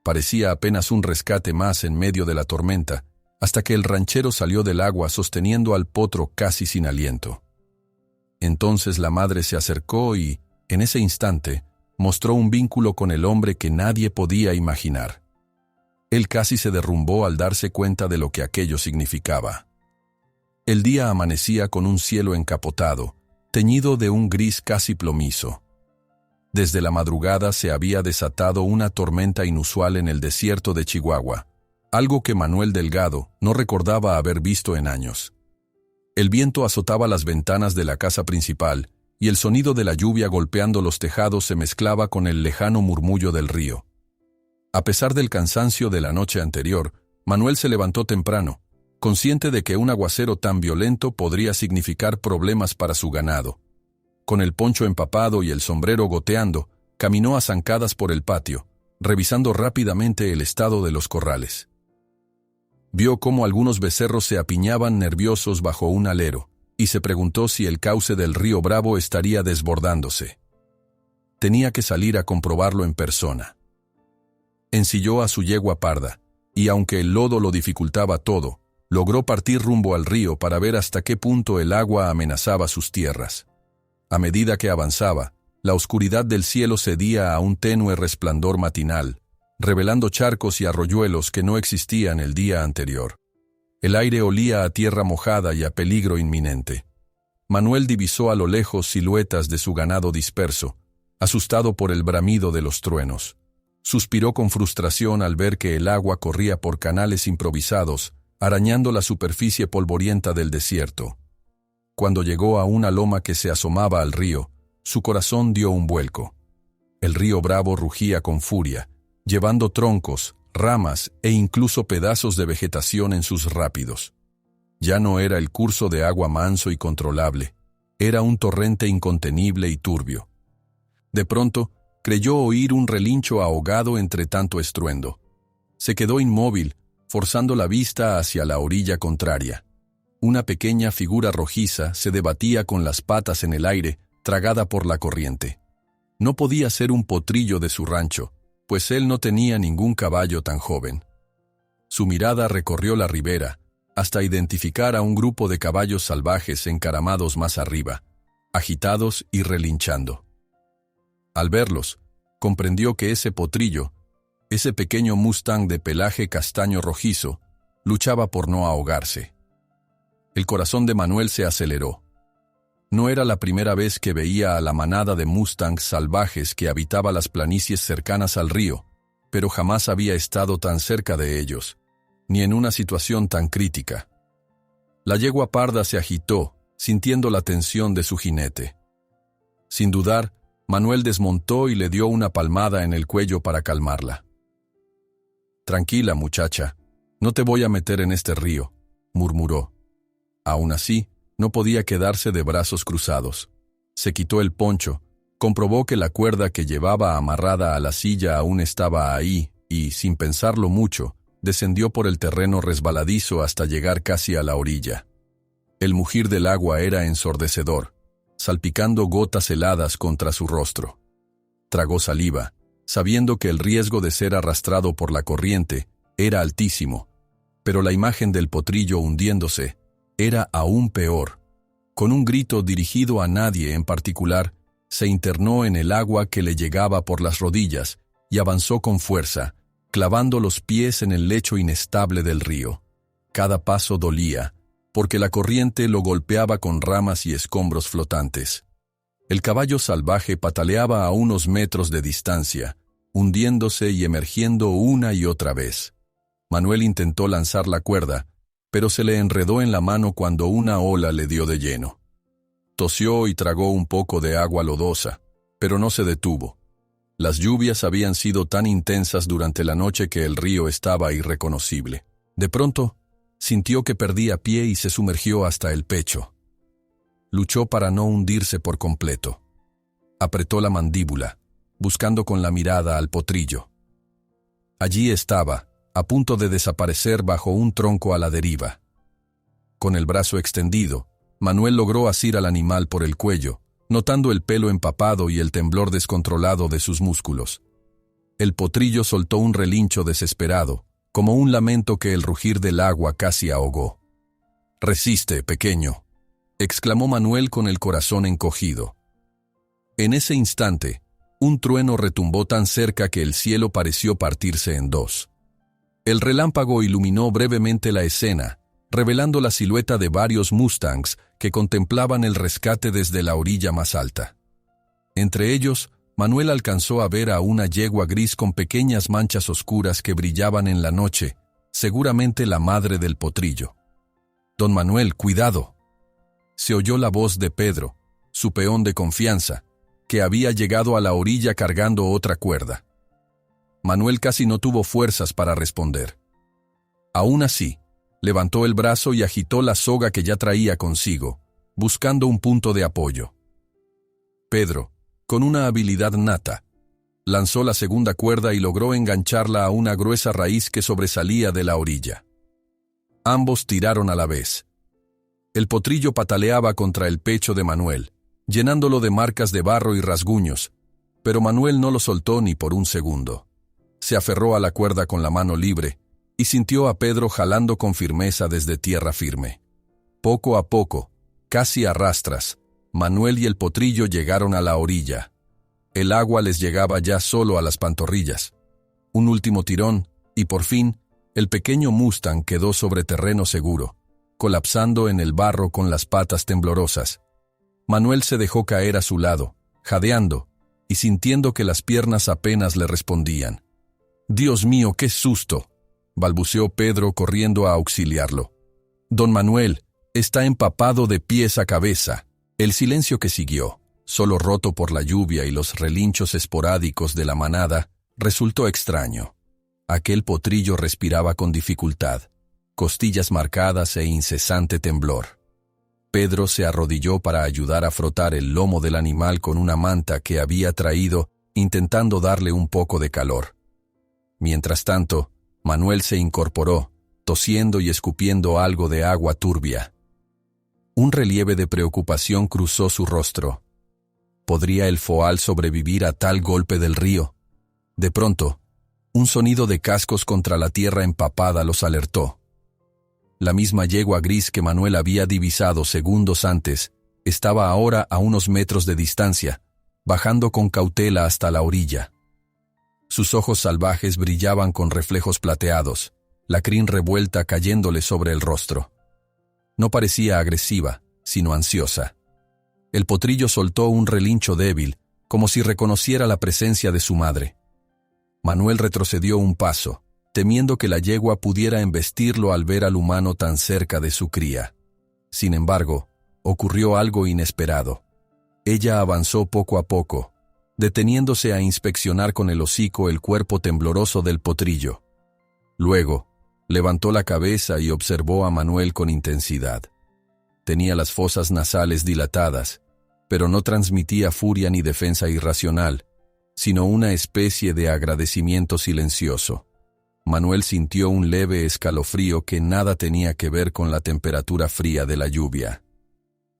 Parecía apenas un rescate más en medio de la tormenta, hasta que el ranchero salió del agua sosteniendo al potro casi sin aliento. Entonces la madre se acercó y, en ese instante, mostró un vínculo con el hombre que nadie podía imaginar. Él casi se derrumbó al darse cuenta de lo que aquello significaba. El día amanecía con un cielo encapotado, teñido de un gris casi plomizo. Desde la madrugada se había desatado una tormenta inusual en el desierto de Chihuahua, algo que Manuel Delgado no recordaba haber visto en años. El viento azotaba las ventanas de la casa principal, y el sonido de la lluvia golpeando los tejados se mezclaba con el lejano murmullo del río. A pesar del cansancio de la noche anterior, Manuel se levantó temprano, consciente de que un aguacero tan violento podría significar problemas para su ganado. Con el poncho empapado y el sombrero goteando, caminó a zancadas por el patio, revisando rápidamente el estado de los corrales. Vio cómo algunos becerros se apiñaban nerviosos bajo un alero, y se preguntó si el cauce del río Bravo estaría desbordándose. Tenía que salir a comprobarlo en persona. Ensilló a su yegua parda, y aunque el lodo lo dificultaba todo, logró partir rumbo al río para ver hasta qué punto el agua amenazaba sus tierras. A medida que avanzaba, la oscuridad del cielo cedía a un tenue resplandor matinal, revelando charcos y arroyuelos que no existían el día anterior. El aire olía a tierra mojada y a peligro inminente. Manuel divisó a lo lejos siluetas de su ganado disperso, asustado por el bramido de los truenos. Suspiró con frustración al ver que el agua corría por canales improvisados, arañando la superficie polvorienta del desierto. Cuando llegó a una loma que se asomaba al río, su corazón dio un vuelco. El río Bravo rugía con furia, llevando troncos, ramas e incluso pedazos de vegetación en sus rápidos. Ya no era el curso de agua manso y controlable, era un torrente incontenible y turbio. De pronto, creyó oír un relincho ahogado entre tanto estruendo. Se quedó inmóvil, forzando la vista hacia la orilla contraria. Una pequeña figura rojiza se debatía con las patas en el aire, tragada por la corriente. No podía ser un potrillo de su rancho, pues él no tenía ningún caballo tan joven. Su mirada recorrió la ribera, hasta identificar a un grupo de caballos salvajes encaramados más arriba, agitados y relinchando. Al verlos, comprendió que ese potrillo, ese pequeño mustang de pelaje castaño rojizo, luchaba por no ahogarse. El corazón de Manuel se aceleró. No era la primera vez que veía a la manada de mustangs salvajes que habitaba las planicies cercanas al río, pero jamás había estado tan cerca de ellos, ni en una situación tan crítica. La yegua parda se agitó, sintiendo la tensión de su jinete. Sin dudar, Manuel desmontó y le dio una palmada en el cuello para calmarla. «Tranquila, muchacha, no te voy a meter en este río», murmuró. Aún así, no podía quedarse de brazos cruzados. Se quitó el poncho, comprobó que la cuerda que llevaba amarrada a la silla aún estaba ahí y, sin pensarlo mucho, descendió por el terreno resbaladizo hasta llegar casi a la orilla. El mugir del agua era ensordecedor, salpicando gotas heladas contra su rostro. Tragó saliva, sabiendo que el riesgo de ser arrastrado por la corriente era altísimo, pero la imagen del potrillo hundiéndose era aún peor. Con un grito dirigido a nadie en particular, se internó en el agua que le llegaba por las rodillas y avanzó con fuerza, clavando los pies en el lecho inestable del río. Cada paso dolía, porque la corriente lo golpeaba con ramas y escombros flotantes. El caballo salvaje pataleaba a unos metros de distancia, hundiéndose y emergiendo una y otra vez. Manuel intentó lanzar la cuerda, pero se le enredó en la mano cuando una ola le dio de lleno. Tosió y tragó un poco de agua lodosa, pero no se detuvo. Las lluvias habían sido tan intensas durante la noche que el río estaba irreconocible. De pronto, sintió que perdía pie y se sumergió hasta el pecho. Luchó para no hundirse por completo. Apretó la mandíbula, buscando con la mirada al potrillo. Allí estaba, a punto de desaparecer bajo un tronco a la deriva. Con el brazo extendido, Manuel logró asir al animal por el cuello, notando el pelo empapado y el temblor descontrolado de sus músculos. El potrillo soltó un relincho desesperado, como un lamento que el rugir del agua casi ahogó. «Resiste, pequeño», exclamó Manuel con el corazón encogido. En ese instante, un trueno retumbó tan cerca que el cielo pareció partirse en dos. El relámpago iluminó brevemente la escena, revelando la silueta de varios mustangs que contemplaban el rescate desde la orilla más alta. Entre ellos, Manuel alcanzó a ver a una yegua gris con pequeñas manchas oscuras que brillaban en la noche, seguramente la madre del potrillo. «Don Manuel, cuidado», se oyó la voz de Pedro, su peón de confianza, que había llegado a la orilla cargando otra cuerda. Manuel casi no tuvo fuerzas para responder. Aún así, levantó el brazo y agitó la soga que ya traía consigo, buscando un punto de apoyo. Pedro, con una habilidad nata, lanzó la segunda cuerda y logró engancharla a una gruesa raíz que sobresalía de la orilla. Ambos tiraron a la vez. El potrillo pataleaba contra el pecho de Manuel, llenándolo de marcas de barro y rasguños, pero Manuel no lo soltó ni por un segundo. Se aferró a la cuerda con la mano libre y sintió a Pedro jalando con firmeza desde tierra firme. Poco a poco, casi a rastras, Manuel y el potrillo llegaron a la orilla. El agua les llegaba ya solo a las pantorrillas. Un último tirón, y por fin, el pequeño Mustang quedó sobre terreno seguro, colapsando en el barro con las patas temblorosas. Manuel se dejó caer a su lado, jadeando, y sintiendo que las piernas apenas le respondían. «Dios mío, qué susto», balbuceó Pedro corriendo a auxiliarlo. «Don Manuel, está empapado de pies a cabeza». El silencio que siguió, solo roto por la lluvia y los relinchos esporádicos de la manada, resultó extraño. Aquel potrillo respiraba con dificultad, costillas marcadas e incesante temblor. Pedro se arrodilló para ayudar a frotar el lomo del animal con una manta que había traído, intentando darle un poco de calor. Mientras tanto, Manuel se incorporó, tosiendo y escupiendo algo de agua turbia. Un relieve de preocupación cruzó su rostro. ¿Podría el foal sobrevivir a tal golpe del río? De pronto, un sonido de cascos contra la tierra empapada los alertó. La misma yegua gris que Manuel había divisado segundos antes, estaba ahora a unos metros de distancia, bajando con cautela hasta la orilla. Sus ojos salvajes brillaban con reflejos plateados, la crin revuelta cayéndole sobre el rostro. No parecía agresiva, sino ansiosa. El potrillo soltó un relincho débil, como si reconociera la presencia de su madre. Manuel retrocedió un paso, temiendo que la yegua pudiera embestirlo al ver al humano tan cerca de su cría. Sin embargo, ocurrió algo inesperado. Ella avanzó poco a poco, deteniéndose a inspeccionar con el hocico el cuerpo tembloroso del potrillo. Luego, levantó la cabeza y observó a Manuel con intensidad. Tenía las fosas nasales dilatadas, pero no transmitía furia ni defensa irracional, sino una especie de agradecimiento silencioso. Manuel sintió un leve escalofrío que nada tenía que ver con la temperatura fría de la lluvia.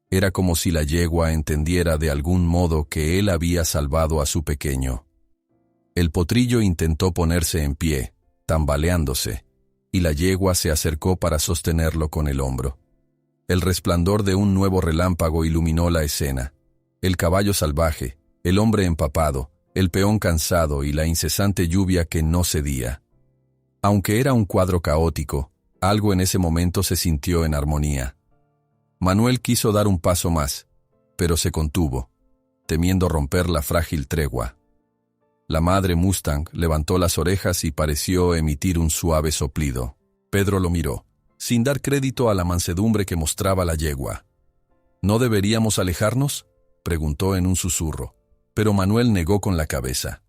Era como si la yegua entendiera de algún modo que él había salvado a su pequeño. El potrillo intentó ponerse en pie, tambaleándose, y la yegua se acercó para sostenerlo con el hombro. El resplandor de un nuevo relámpago iluminó la escena. El caballo salvaje, el hombre empapado, el peón cansado y la incesante lluvia que no cedía. Aunque era un cuadro caótico, algo en ese momento se sintió en armonía. Manuel quiso dar un paso más, pero se contuvo, temiendo romper la frágil tregua. La madre Mustang levantó las orejas y pareció emitir un suave soplido. Pedro lo miró, sin dar crédito a la mansedumbre que mostraba la yegua. ¿No deberíamos alejarnos?, preguntó en un susurro, pero Manuel negó con la cabeza.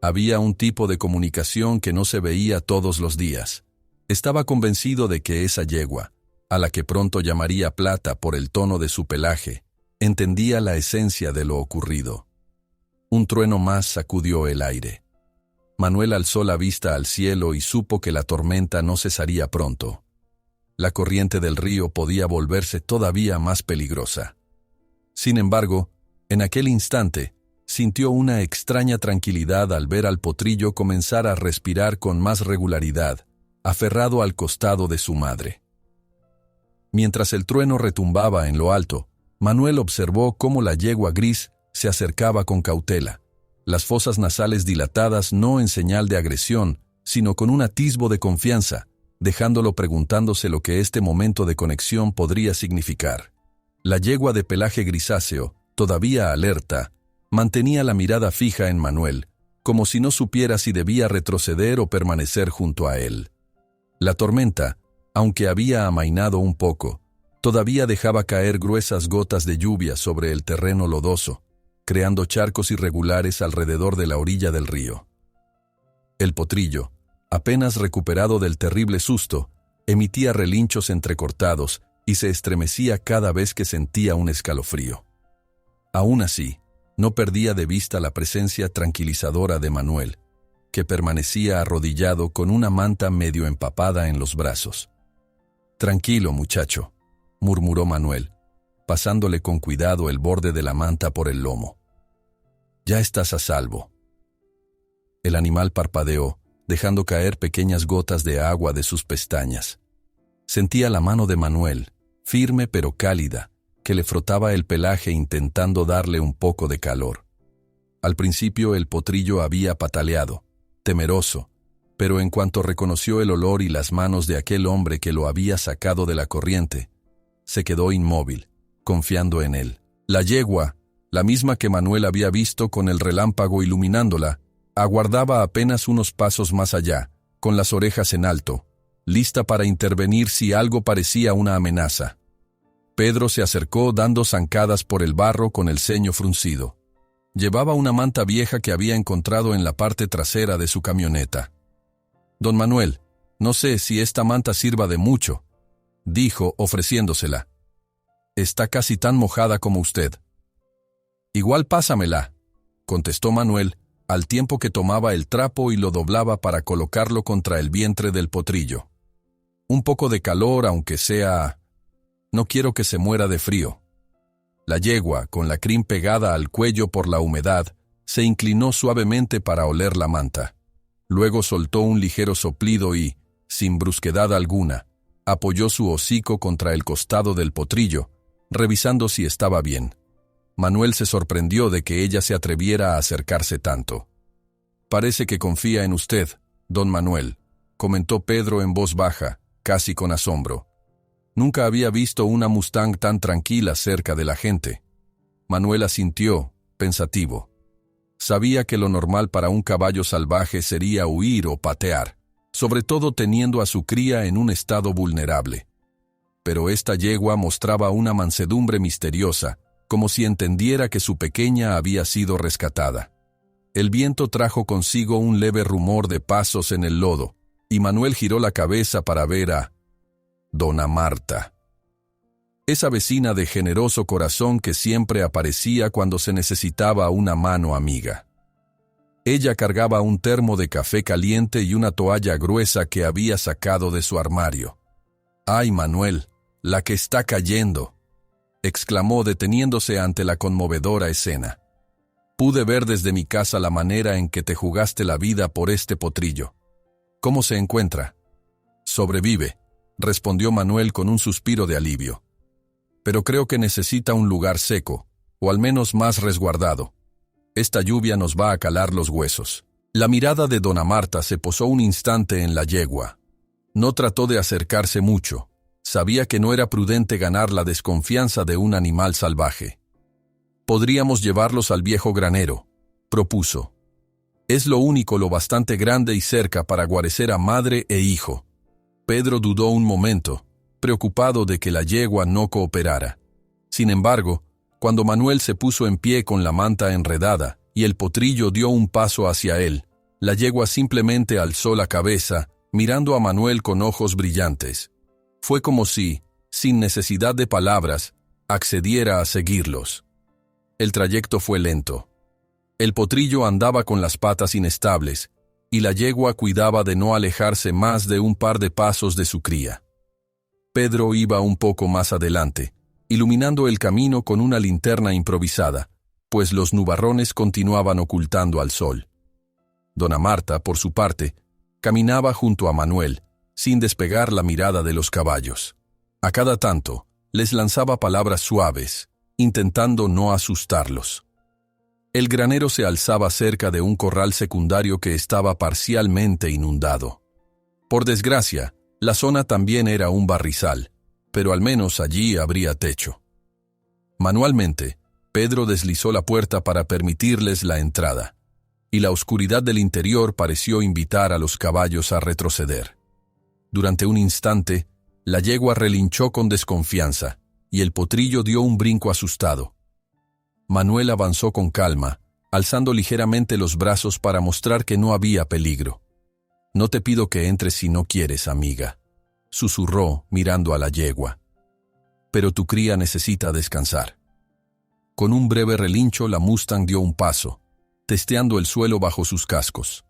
Había un tipo de comunicación que no se veía todos los días. Estaba convencido de que esa yegua, a la que pronto llamaría Plata por el tono de su pelaje, entendía la esencia de lo ocurrido. Un trueno más sacudió el aire. Manuel alzó la vista al cielo y supo que la tormenta no cesaría pronto. La corriente del río podía volverse todavía más peligrosa. Sin embargo, en aquel instante, sintió una extraña tranquilidad al ver al potrillo comenzar a respirar con más regularidad, aferrado al costado de su madre. Mientras el trueno retumbaba en lo alto, Manuel observó cómo la yegua gris se acercaba con cautela, las fosas nasales dilatadas no en señal de agresión, sino con un atisbo de confianza, dejándolo preguntándose lo que este momento de conexión podría significar. La yegua de pelaje grisáceo, todavía alerta, mantenía la mirada fija en Manuel, como si no supiera si debía retroceder o permanecer junto a él. La tormenta, aunque había amainado un poco, todavía dejaba caer gruesas gotas de lluvia sobre el terreno lodoso, creando charcos irregulares alrededor de la orilla del río. El potrillo, apenas recuperado del terrible susto, emitía relinchos entrecortados y se estremecía cada vez que sentía un escalofrío. Aún así, no perdía de vista la presencia tranquilizadora de Manuel, que permanecía arrodillado con una manta medio empapada en los brazos. «Tranquilo, muchacho», murmuró Manuel, pasándole con cuidado el borde de la manta por el lomo. «Ya estás a salvo». El animal parpadeó, dejando caer pequeñas gotas de agua de sus pestañas. Sentía la mano de Manuel, firme pero cálida, que le frotaba el pelaje intentando darle un poco de calor. Al principio el potrillo había pataleado, temeroso, pero en cuanto reconoció el olor y las manos de aquel hombre que lo había sacado de la corriente, se quedó inmóvil, confiando en él. La yegua, la misma que Manuel había visto con el relámpago iluminándola, aguardaba apenas unos pasos más allá, con las orejas en alto, lista para intervenir si algo parecía una amenaza. Pedro se acercó dando zancadas por el barro con el ceño fruncido. Llevaba una manta vieja que había encontrado en la parte trasera de su camioneta. «Don Manuel, no sé si esta manta sirva de mucho», dijo ofreciéndosela. «Está casi tan mojada como usted». «Igual pásamela», contestó Manuel, al tiempo que tomaba el trapo y lo doblaba para colocarlo contra el vientre del potrillo. «Un poco de calor, aunque sea... No quiero que se muera de frío». La yegua, con la crin pegada al cuello por la humedad, se inclinó suavemente para oler la manta. Luego soltó un ligero soplido y, sin brusquedad alguna, apoyó su hocico contra el costado del potrillo, revisando si estaba bien. Manuel se sorprendió de que ella se atreviera a acercarse tanto. «Parece que confía en usted, don Manuel», comentó Pedro en voz baja, casi con asombro. Nunca había visto una Mustang tan tranquila cerca de la gente. Manuel asintió, pensativo. Sabía que lo normal para un caballo salvaje sería huir o patear, sobre todo teniendo a su cría en un estado vulnerable. Pero esta yegua mostraba una mansedumbre misteriosa, como si entendiera que su pequeña había sido rescatada. El viento trajo consigo un leve rumor de pasos en el lodo, y Manuel giró la cabeza para ver a Dona Marta. Esa vecina de generoso corazón que siempre aparecía cuando se necesitaba una mano amiga. Ella cargaba un termo de café caliente y una toalla gruesa que había sacado de su armario. «¡Ay, Manuel, la que está cayendo!», exclamó deteniéndose ante la conmovedora escena. «Pude ver desde mi casa la manera en que te jugaste la vida por este potrillo. ¿Cómo se encuentra?» «Sobrevive», respondió Manuel con un suspiro de alivio. «Pero creo que necesita un lugar seco, o al menos más resguardado. Esta lluvia nos va a calar los huesos». La mirada de dona Marta se posó un instante en la yegua. No trató de acercarse mucho. Sabía que no era prudente ganar la desconfianza de un animal salvaje. «Podríamos llevarlos al viejo granero», propuso. «Es lo único lo bastante grande y cerca para guarecer a madre e hijo». Pedro dudó un momento, preocupado de que la yegua no cooperara. Sin embargo, cuando Manuel se puso en pie con la manta enredada y el potrillo dio un paso hacia él, la yegua simplemente alzó la cabeza, mirando a Manuel con ojos brillantes. Fue como si, sin necesidad de palabras, accediera a seguirlos. El trayecto fue lento. El potrillo andaba con las patas inestables, y la yegua cuidaba de no alejarse más de un par de pasos de su cría. Pedro iba un poco más adelante, iluminando el camino con una linterna improvisada, pues los nubarrones continuaban ocultando al sol. Dona Marta, por su parte, caminaba junto a Manuel, sin despegar la mirada de los caballos. A cada tanto, les lanzaba palabras suaves, intentando no asustarlos. El granero se alzaba cerca de un corral secundario que estaba parcialmente inundado. Por desgracia, la zona también era un barrizal, pero al menos allí habría techo. Manualmente, Pedro deslizó la puerta para permitirles la entrada, y la oscuridad del interior pareció invitar a los caballos a retroceder. Durante un instante, la yegua relinchó con desconfianza, y el potrillo dio un brinco asustado. Manuel avanzó con calma, alzando ligeramente los brazos para mostrar que no había peligro. «No te pido que entres si no quieres, amiga», susurró mirando a la yegua. «Pero tu cría necesita descansar». Con un breve relincho la Mustang dio un paso, testeando el suelo bajo sus cascos.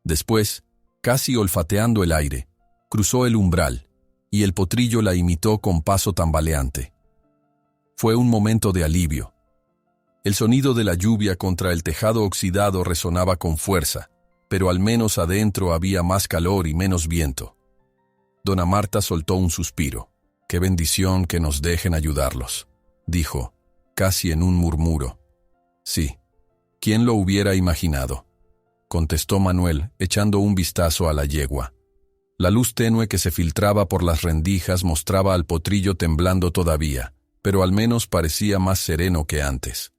Después, casi olfateando el aire, cruzó el umbral, y el potrillo la imitó con paso tambaleante. Fue un momento de alivio. El sonido de la lluvia contra el tejado oxidado resonaba con fuerza, pero al menos adentro había más calor y menos viento. Dona Marta soltó un suspiro. «Qué bendición que nos dejen ayudarlos», dijo, casi en un murmuro. «Sí, ¿quién lo hubiera imaginado?», contestó Manuel, echando un vistazo a la yegua. La luz tenue que se filtraba por las rendijas mostraba al potrillo temblando todavía, pero al menos parecía más sereno que antes.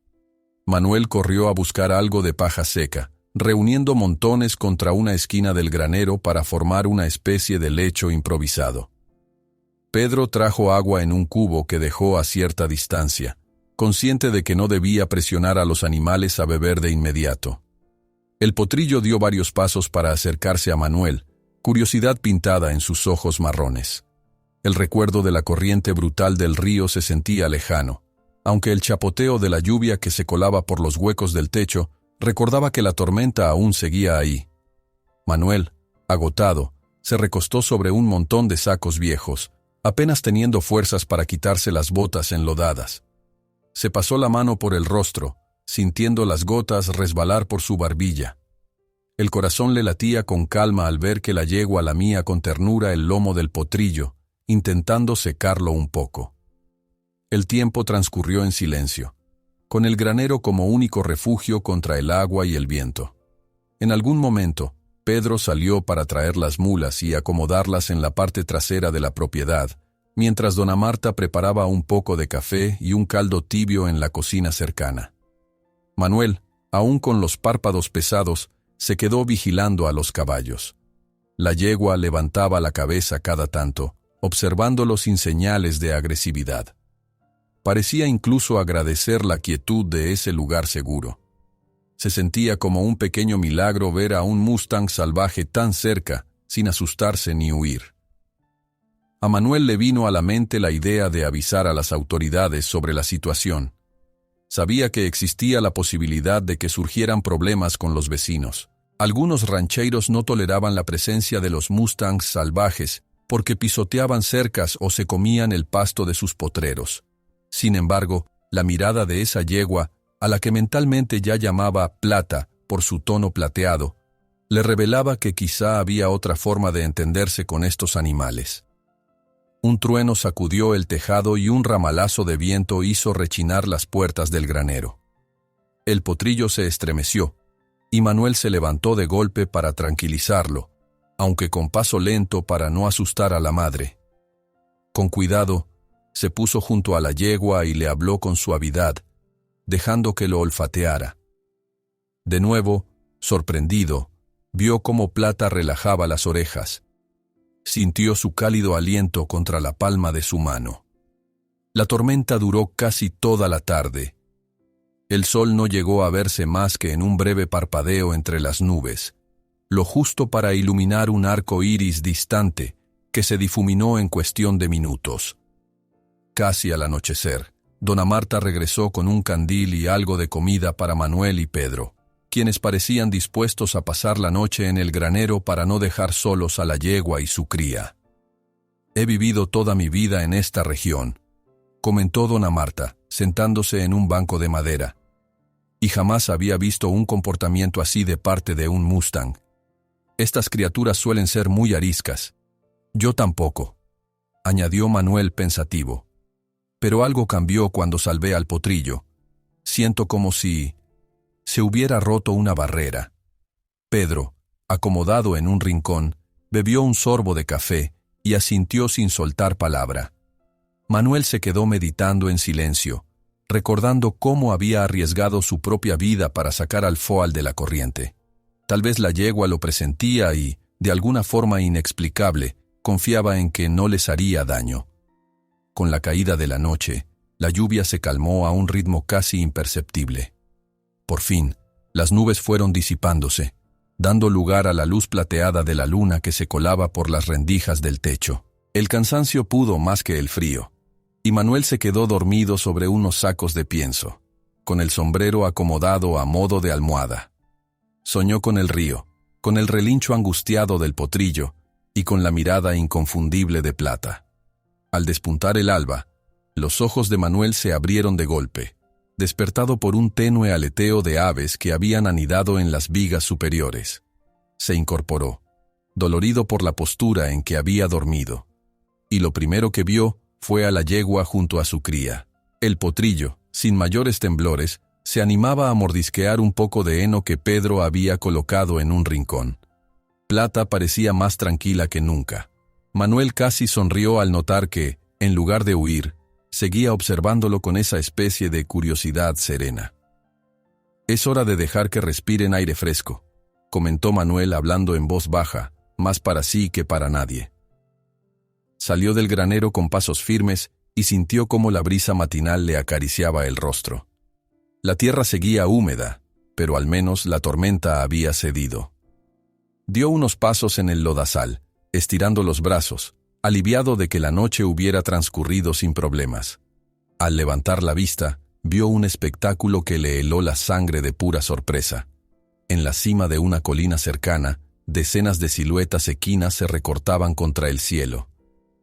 Manuel corrió a buscar algo de paja seca, reuniendo montones contra una esquina del granero para formar una especie de lecho improvisado. Pedro trajo agua en un cubo que dejó a cierta distancia, consciente de que no debía presionar a los animales a beber de inmediato. El potrillo dio varios pasos para acercarse a Manuel, curiosidad pintada en sus ojos marrones. El recuerdo de la corriente brutal del río se sentía lejano, aunque el chapoteo de la lluvia que se colaba por los huecos del techo recordaba que la tormenta aún seguía ahí. Manuel, agotado, se recostó sobre un montón de sacos viejos, apenas teniendo fuerzas para quitarse las botas enlodadas. Se pasó la mano por el rostro, sintiendo las gotas resbalar por su barbilla. El corazón le latía con calma al ver que la yegua lamía con ternura el lomo del potrillo, intentando secarlo un poco. El tiempo transcurrió en silencio, con el granero como único refugio contra el agua y el viento. En algún momento, Pedro salió para traer las mulas y acomodarlas en la parte trasera de la propiedad, mientras Dona Marta preparaba un poco de café y un caldo tibio en la cocina cercana. Manuel, aún con los párpados pesados, se quedó vigilando a los caballos. La yegua levantaba la cabeza cada tanto, observándolo sin señales de agresividad. Parecía incluso agradecer la quietud de ese lugar seguro. Se sentía como un pequeño milagro ver a un Mustang salvaje tan cerca, sin asustarse ni huir. A Manuel le vino a la mente la idea de avisar a las autoridades sobre la situación. Sabía que existía la posibilidad de que surgieran problemas con los vecinos. Algunos rancheros no toleraban la presencia de los Mustangs salvajes porque pisoteaban cercas o se comían el pasto de sus potreros. Sin embargo, la mirada de esa yegua, a la que mentalmente ya llamaba Plata por su tono plateado, le revelaba que quizá había otra forma de entenderse con estos animales. Un trueno sacudió el tejado y un ramalazo de viento hizo rechinar las puertas del granero. El potrillo se estremeció, y Manuel se levantó de golpe para tranquilizarlo, aunque con paso lento para no asustar a la madre. Con cuidado, se puso junto a la yegua y le habló con suavidad, dejando que lo olfateara. De nuevo, sorprendido, vio cómo Plata relajaba las orejas. Sintió su cálido aliento contra la palma de su mano. La tormenta duró casi toda la tarde. El sol no llegó a verse más que en un breve parpadeo entre las nubes, lo justo para iluminar un arco iris distante que se difuminó en cuestión de minutos. Casi al anochecer, Dona Marta regresó con un candil y algo de comida para Manuel y Pedro, quienes parecían dispuestos a pasar la noche en el granero para no dejar solos a la yegua y su cría. «He vivido toda mi vida en esta región», comentó Dona Marta, sentándose en un banco de madera. y jamás había visto un comportamiento así de parte de un Mustang. Estas criaturas suelen ser muy ariscas. Yo tampoco, añadió Manuel pensativo. Pero algo cambió cuando salvé al potrillo. Siento como si se hubiera roto una barrera. Pedro, acomodado en un rincón, bebió un sorbo de café y asintió sin soltar palabra. Manuel se quedó meditando en silencio, recordando cómo había arriesgado su propia vida para sacar al Foal de la corriente. Tal vez la yegua lo presentía y, de alguna forma inexplicable, confiaba en que no les haría daño. Con la caída de la noche, la lluvia se calmó a un ritmo casi imperceptible. Por fin, las nubes fueron disipándose, dando lugar a la luz plateada de la luna que se colaba por las rendijas del techo. El cansancio pudo más que el frío, y Manuel se quedó dormido sobre unos sacos de pienso, con el sombrero acomodado a modo de almohada. Soñó con el río, con el relincho angustiado del potrillo y con la mirada inconfundible de Plata. Al despuntar el alba, los ojos de Manuel se abrieron de golpe, despertado por un tenue aleteo de aves que habían anidado en las vigas superiores. Se incorporó, dolorido por la postura en que había dormido, y lo primero que vio fue a la yegua junto a su cría. El potrillo, sin mayores temblores, se animaba a mordisquear un poco de heno que Pedro había colocado en un rincón. Plata parecía más tranquila que nunca. Manuel casi sonrió al notar que, en lugar de huir, seguía observándolo con esa especie de curiosidad serena. «Es hora de dejar que respiren aire fresco», comentó Manuel hablando en voz baja, más para sí que para nadie. Salió del granero con pasos firmes y sintió cómo la brisa matinal le acariciaba el rostro. La tierra seguía húmeda, pero al menos la tormenta había cedido. Dio unos pasos en el lodazal, estirando los brazos, aliviado de que la noche hubiera transcurrido sin problemas. Al levantar la vista, vio un espectáculo que le heló la sangre de pura sorpresa. En la cima de una colina cercana, decenas de siluetas equinas se recortaban contra el cielo.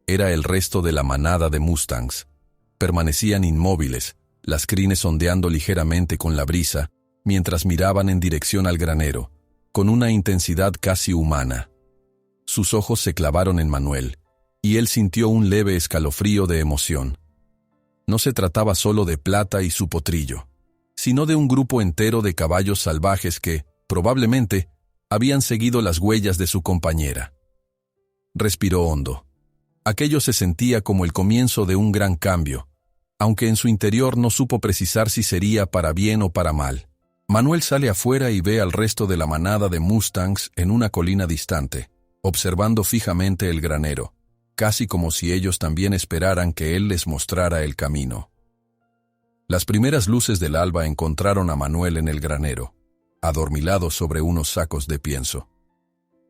Era el resto de la manada de mustangs. Permanecían inmóviles, las crines ondeando ligeramente con la brisa, mientras miraban en dirección al granero, con una intensidad casi humana. Sus ojos se clavaron en Manuel, y él sintió un leve escalofrío de emoción. No se trataba solo de Plata y su potrillo, sino de un grupo entero de caballos salvajes que, probablemente, habían seguido las huellas de su compañera. Respiró hondo. Aquello se sentía como el comienzo de un gran cambio, aunque en su interior no supo precisar si sería para bien o para mal. Manuel sale afuera y ve al resto de la manada de mustangs en una colina distante, observando fijamente el granero, casi como si ellos también esperaran que él les mostrara el camino. Las primeras luces del alba encontraron a Manuel en el granero, adormilado sobre unos sacos de pienso.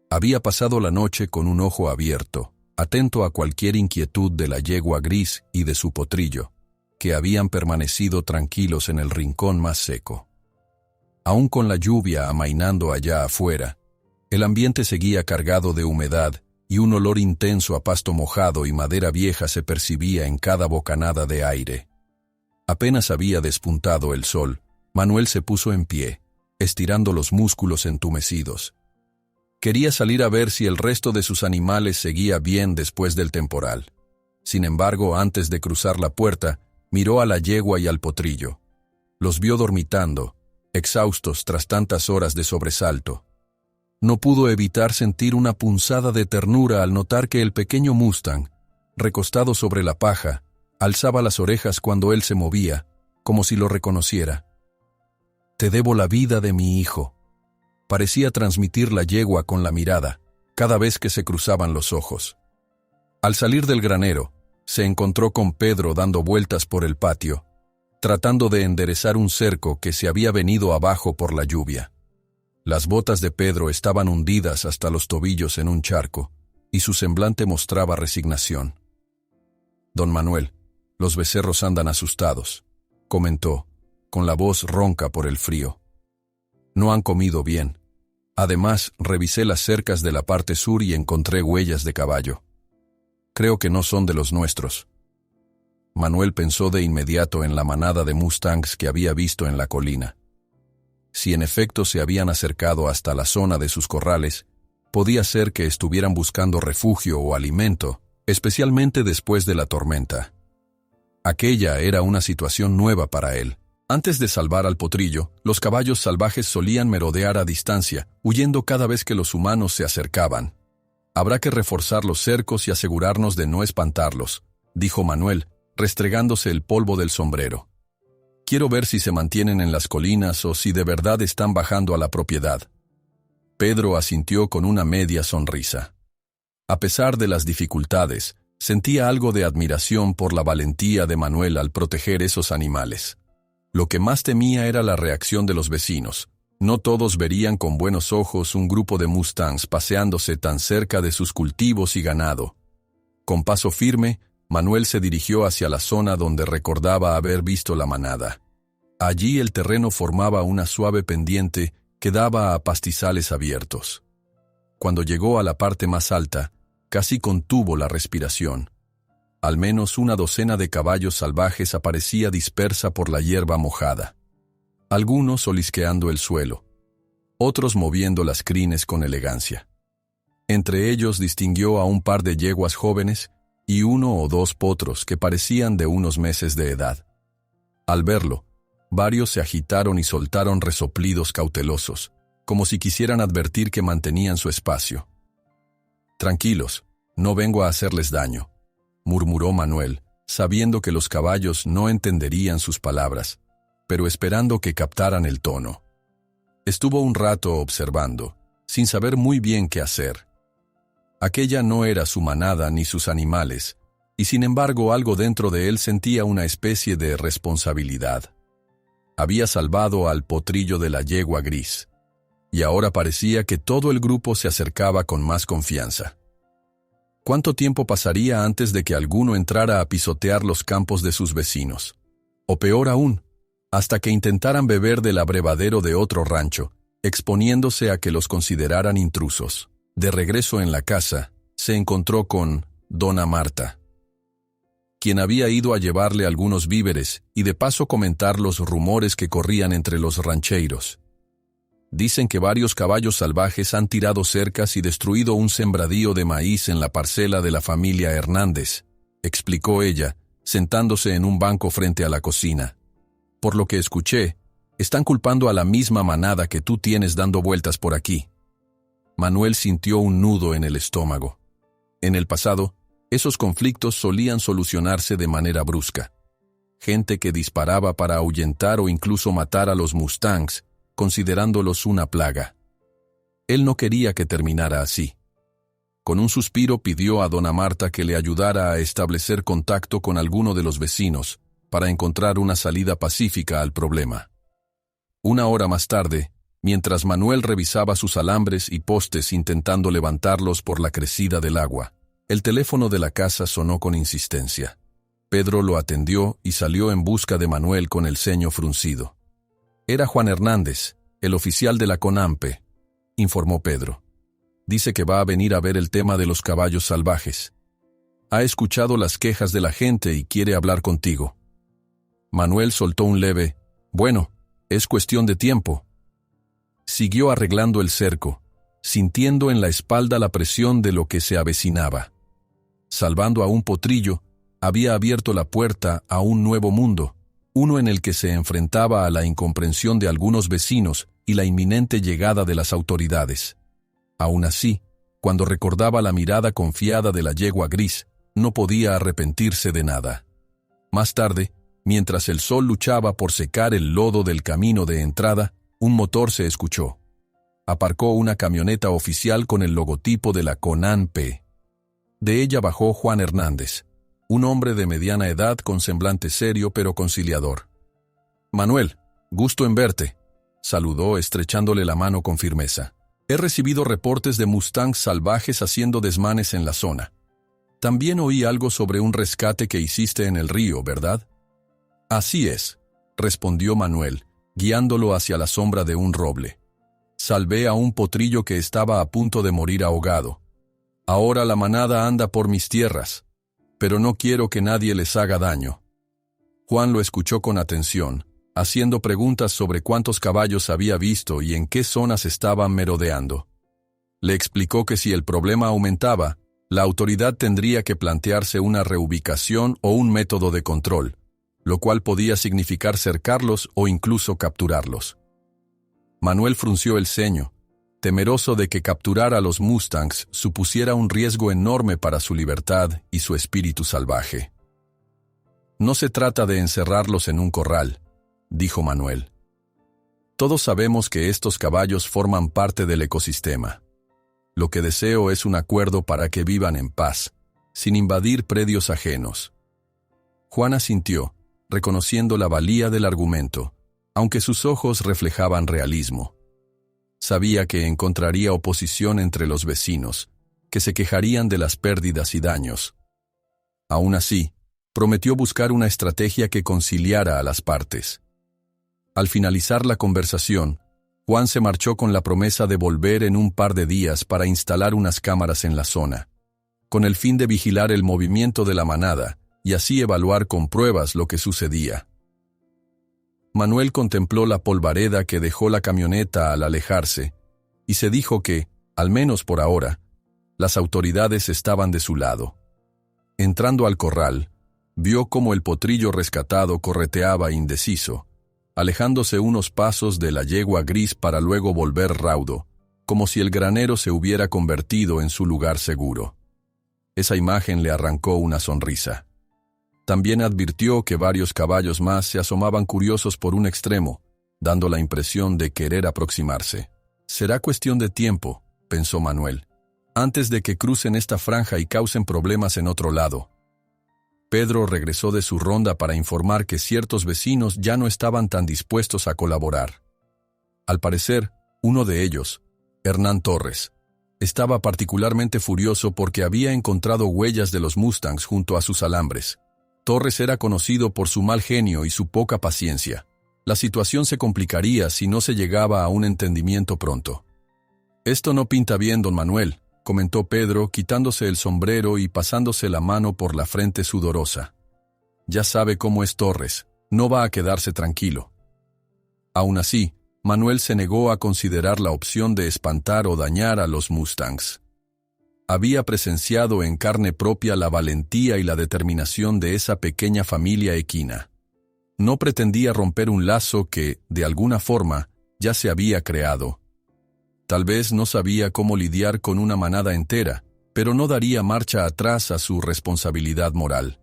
Había pasado la noche con un ojo abierto, atento a cualquier inquietud de la yegua gris y de su potrillo, que habían permanecido tranquilos en el rincón más seco. Aún con la lluvia amainando allá afuera, el ambiente seguía cargado de humedad y un olor intenso a pasto mojado y madera vieja se percibía en cada bocanada de aire. Apenas había despuntado el sol, Manuel se puso en pie, estirando los músculos entumecidos. Quería salir a ver si el resto de sus animales seguía bien después del temporal. Sin embargo, antes de cruzar la puerta, miró a la yegua y al potrillo. Los vio dormitando, exhaustos tras tantas horas de sobresalto. No pudo evitar sentir una punzada de ternura al notar que el pequeño mustang, recostado sobre la paja, alzaba las orejas cuando él se movía, como si lo reconociera. «Te debo la vida de mi hijo», parecía transmitir la yegua con la mirada, cada vez que se cruzaban los ojos. Al salir del granero, se encontró con Pedro dando vueltas por el patio, tratando de enderezar un cerco que se había venido abajo por la lluvia. Las botas de Pedro estaban hundidas hasta los tobillos en un charco, y su semblante mostraba resignación. «Don Manuel, los becerros andan asustados», comentó, con la voz ronca por el frío. «No han comido bien. Además, revisé las cercas de la parte sur y encontré huellas de caballo. Creo que no son de los nuestros». Manuel pensó de inmediato en la manada de mustangs que había visto en la colina. Si en efecto se habían acercado hasta la zona de sus corrales, podía ser que estuvieran buscando refugio o alimento, especialmente después de la tormenta. Aquella era una situación nueva para él. Antes de salvar al potrillo, los caballos salvajes solían merodear a distancia, huyendo cada vez que los humanos se acercaban. Habrá que reforzar los cercos y asegurarnos de no espantarlos, dijo Manuel, restregándose el polvo del sombrero. Quiero ver si se mantienen en las colinas o si de verdad están bajando a la propiedad. Pedro asintió con una media sonrisa. A pesar de las dificultades, sentía algo de admiración por la valentía de Manuel al proteger esos animales. Lo que más temía era la reacción de los vecinos. No todos verían con buenos ojos un grupo de mustangs paseándose tan cerca de sus cultivos y ganado. Con paso firme, Manuel se dirigió hacia la zona donde recordaba haber visto la manada. Allí el terreno formaba una suave pendiente que daba a pastizales abiertos. Cuando llegó a la parte más alta, casi contuvo la respiración. Al menos una docena de caballos salvajes aparecía dispersa por la hierba mojada. Algunos olisqueando el suelo, otros moviendo las crines con elegancia. Entre ellos distinguió a un par de yeguas jóvenes y 1 o 2 potros que parecían de unos meses de edad. Al verlo, varios se agitaron y soltaron resoplidos cautelosos, como si quisieran advertir que mantenían su espacio. «Tranquilos, no vengo a hacerles daño», murmuró Manuel, sabiendo que los caballos no entenderían sus palabras, pero esperando que captaran el tono. Estuvo un rato observando, sin saber muy bien qué hacer. Aquella no era su manada ni sus animales, y sin embargo algo dentro de él sentía una especie de responsabilidad. Había salvado al potrillo de la yegua gris, y ahora parecía que todo el grupo se acercaba con más confianza. ¿Cuánto tiempo pasaría antes de que alguno entrara a pisotear los campos de sus vecinos? O peor aún, hasta que intentaran beber del abrevadero de otro rancho, exponiéndose a que los consideraran intrusos. De regreso en la casa, se encontró con Dona Marta, quien había ido a llevarle algunos víveres y de paso comentar los rumores que corrían entre los rancheros. Dicen que varios caballos salvajes han tirado cercas y destruido un sembradío de maíz en la parcela de la familia Hernández, explicó ella, sentándose en un banco frente a la cocina. Por lo que escuché, están culpando a la misma manada que tú tienes dando vueltas por aquí. Manuel sintió un nudo en el estómago. En el pasado, esos conflictos solían solucionarse de manera brusca. Gente que disparaba para ahuyentar o incluso matar a los mustangs, considerándolos una plaga. Él no quería que terminara así. Con un suspiro pidió a Dona Marta que le ayudara a establecer contacto con alguno de los vecinos, para encontrar una salida pacífica al problema. 1 hora más tarde, mientras Manuel revisaba sus alambres y postes intentando levantarlos por la crecida del agua, el teléfono de la casa sonó con insistencia. Pedro lo atendió y salió en busca de Manuel con el ceño fruncido. «Era Juan Hernández, el oficial de la CONAMPE», informó Pedro. «Dice que va a venir a ver el tema de los caballos salvajes. Ha escuchado las quejas de la gente y quiere hablar contigo». Manuel soltó un leve, «Bueno, es cuestión de tiempo». Siguió arreglando el cerco, sintiendo en la espalda la presión de lo que se avecinaba. Salvando a un potrillo, había abierto la puerta a un nuevo mundo, uno en el que se enfrentaba a la incomprensión de algunos vecinos y la inminente llegada de las autoridades. Aún así, cuando recordaba la mirada confiada de la yegua gris, no podía arrepentirse de nada. Más tarde, mientras el sol luchaba por secar el lodo del camino de entrada, un motor se escuchó. Aparcó una camioneta oficial con el logotipo de la CONAMPE. De ella bajó Juan Hernández, un hombre de mediana edad con semblante serio pero conciliador. «Manuel, gusto en verte», saludó estrechándole la mano con firmeza. «He recibido reportes de mustangs salvajes haciendo desmanes en la zona. También oí algo sobre un rescate que hiciste en el río, ¿verdad?» «Así es», respondió Manuel, guiándolo hacia la sombra de un roble. «Salvé a un potrillo que estaba a punto de morir ahogado. Ahora la manada anda por mis tierras, pero no quiero que nadie les haga daño». Juan lo escuchó con atención, haciendo preguntas sobre cuántos caballos había visto y en qué zonas estaban merodeando. Le explicó que si el problema aumentaba, la autoridad tendría que plantearse una reubicación o un método de control, lo cual podía significar cercarlos o incluso capturarlos. Manuel frunció el ceño, temeroso de que capturar a los Mustangs supusiera un riesgo enorme para su libertad y su espíritu salvaje. No se trata de encerrarlos en un corral, dijo Manuel. Todos sabemos que estos caballos forman parte del ecosistema. Lo que deseo es un acuerdo para que vivan en paz, sin invadir predios ajenos. Juan asintió, reconociendo la valía del argumento, aunque sus ojos reflejaban realismo. Sabía que encontraría oposición entre los vecinos, que se quejarían de las pérdidas y daños. Aún así, prometió buscar una estrategia que conciliara a las partes. Al finalizar la conversación, Juan se marchó con la promesa de volver en un par de días para instalar unas cámaras en la zona, con el fin de vigilar el movimiento de la manada y así evaluar con pruebas lo que sucedía. Manuel contempló la polvareda que dejó la camioneta al alejarse y se dijo que, al menos por ahora, las autoridades estaban de su lado. Entrando al corral, vio cómo el potrillo rescatado correteaba indeciso, alejándose unos pasos de la yegua gris para luego volver raudo, como si el granero se hubiera convertido en su lugar seguro. Esa imagen le arrancó una sonrisa. También advirtió que varios caballos más se asomaban curiosos por un extremo, dando la impresión de querer aproximarse. Será cuestión de tiempo, pensó Manuel, antes de que crucen esta franja y causen problemas en otro lado. Pedro regresó de su ronda para informar que ciertos vecinos ya no estaban tan dispuestos a colaborar. Al parecer, uno de ellos, Hernán Torres, estaba particularmente furioso porque había encontrado huellas de los Mustangs junto a sus alambres. Torres era conocido por su mal genio y su poca paciencia. La situación se complicaría si no se llegaba a un entendimiento pronto. «Esto no pinta bien, don Manuel», comentó Pedro, quitándose el sombrero y pasándose la mano por la frente sudorosa. «Ya sabe cómo es Torres, no va a quedarse tranquilo». Aún así, Manuel se negó a considerar la opción de espantar o dañar a los Mustangs. Había presenciado en carne propia la valentía y la determinación de esa pequeña familia equina. No pretendía romper un lazo que, de alguna forma, ya se había creado. Tal vez no sabía cómo lidiar con una manada entera, pero no daría marcha atrás a su responsabilidad moral.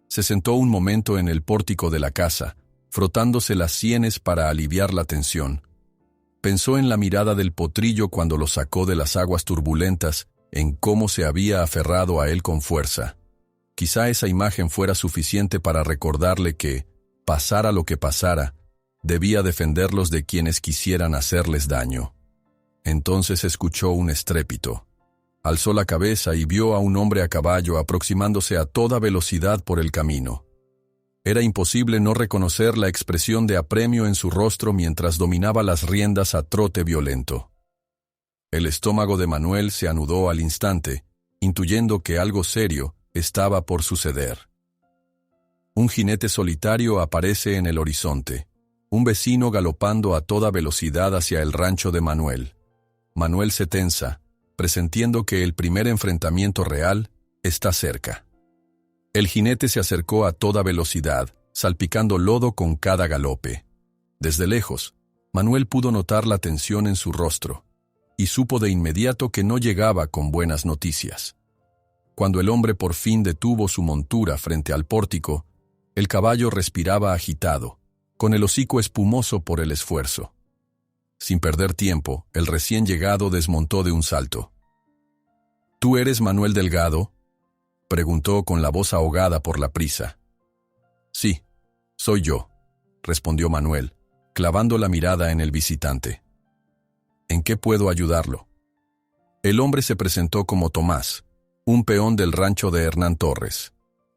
Se sentó un momento en el pórtico de la casa, frotándose las sienes para aliviar la tensión. Pensó en la mirada del potrillo cuando lo sacó de las aguas turbulentas, en cómo se había aferrado a él con fuerza. Quizá esa imagen fuera suficiente para recordarle que, pasara lo que pasara, debía defenderlos de quienes quisieran hacerles daño. Entonces escuchó un estrépito. Alzó la cabeza y vio a un hombre a caballo aproximándose a toda velocidad por el camino. Era imposible no reconocer la expresión de apremio en su rostro mientras dominaba las riendas a trote violento. El estómago de Manuel se anudó al instante, intuyendo que algo serio estaba por suceder. Un jinete solitario aparece en el horizonte, un vecino galopando a toda velocidad hacia el rancho de Manuel. Manuel se tensa, presintiendo que el primer enfrentamiento real está cerca. El jinete se acercó a toda velocidad, salpicando lodo con cada galope. Desde lejos, Manuel pudo notar la tensión en su rostro, y supo de inmediato que no llegaba con buenas noticias. Cuando el hombre por fin detuvo su montura frente al pórtico, el caballo respiraba agitado, con el hocico espumoso por el esfuerzo. Sin perder tiempo, el recién llegado desmontó de un salto. «¿Tú eres Manuel Delgado?», preguntó con la voz ahogada por la prisa. «Sí, soy yo», respondió Manuel, clavando la mirada en el visitante. «¿En qué puedo ayudarlo?». El hombre se presentó como Tomás, un peón del rancho de Hernán Torres.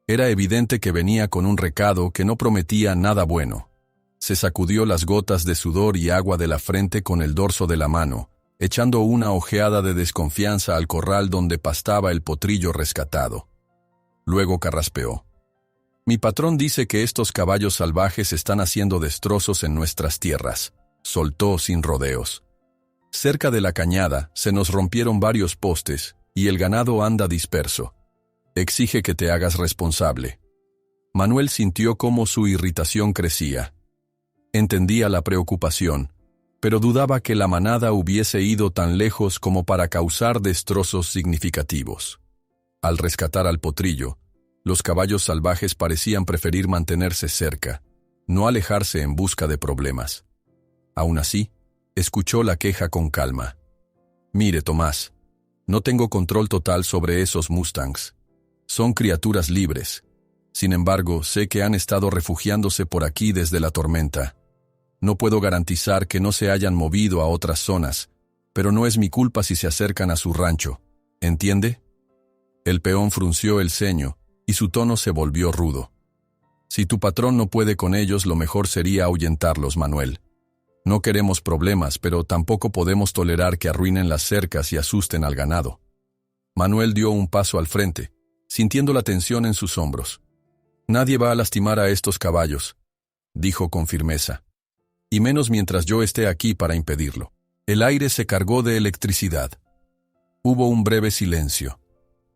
Era evidente que venía con un recado que no prometía nada bueno. Se sacudió las gotas de sudor y agua de la frente con el dorso de la mano, echando una ojeada de desconfianza al corral donde pastaba el potrillo rescatado. Luego carraspeó. Mi patrón dice que estos caballos salvajes están haciendo destrozos en nuestras tierras, soltó sin rodeos. Cerca de la cañada se nos rompieron varios postes y el ganado anda disperso. Exige que te hagas responsable. Manuel sintió cómo su irritación crecía. Entendía la preocupación, pero dudaba que la manada hubiese ido tan lejos como para causar destrozos significativos. Al rescatar al potrillo, los caballos salvajes parecían preferir mantenerse cerca, no alejarse en busca de problemas. Aún así, escuchó la queja con calma. Mire, Tomás, no tengo control total sobre esos Mustangs. Son criaturas libres. Sin embargo, sé que han estado refugiándose por aquí desde la tormenta. No puedo garantizar que no se hayan movido a otras zonas, pero no es mi culpa si se acercan a su rancho. ¿Entiende? El peón frunció el ceño y su tono se volvió rudo. Si tu patrón no puede con ellos, lo mejor sería ahuyentarlos, Manuel. No queremos problemas, pero tampoco podemos tolerar que arruinen las cercas y asusten al ganado. Manuel dio un paso al frente, sintiendo la tensión en sus hombros. Nadie va a lastimar a estos caballos, dijo con firmeza. Y menos mientras yo esté aquí para impedirlo. El aire se cargó de electricidad. Hubo un breve silencio,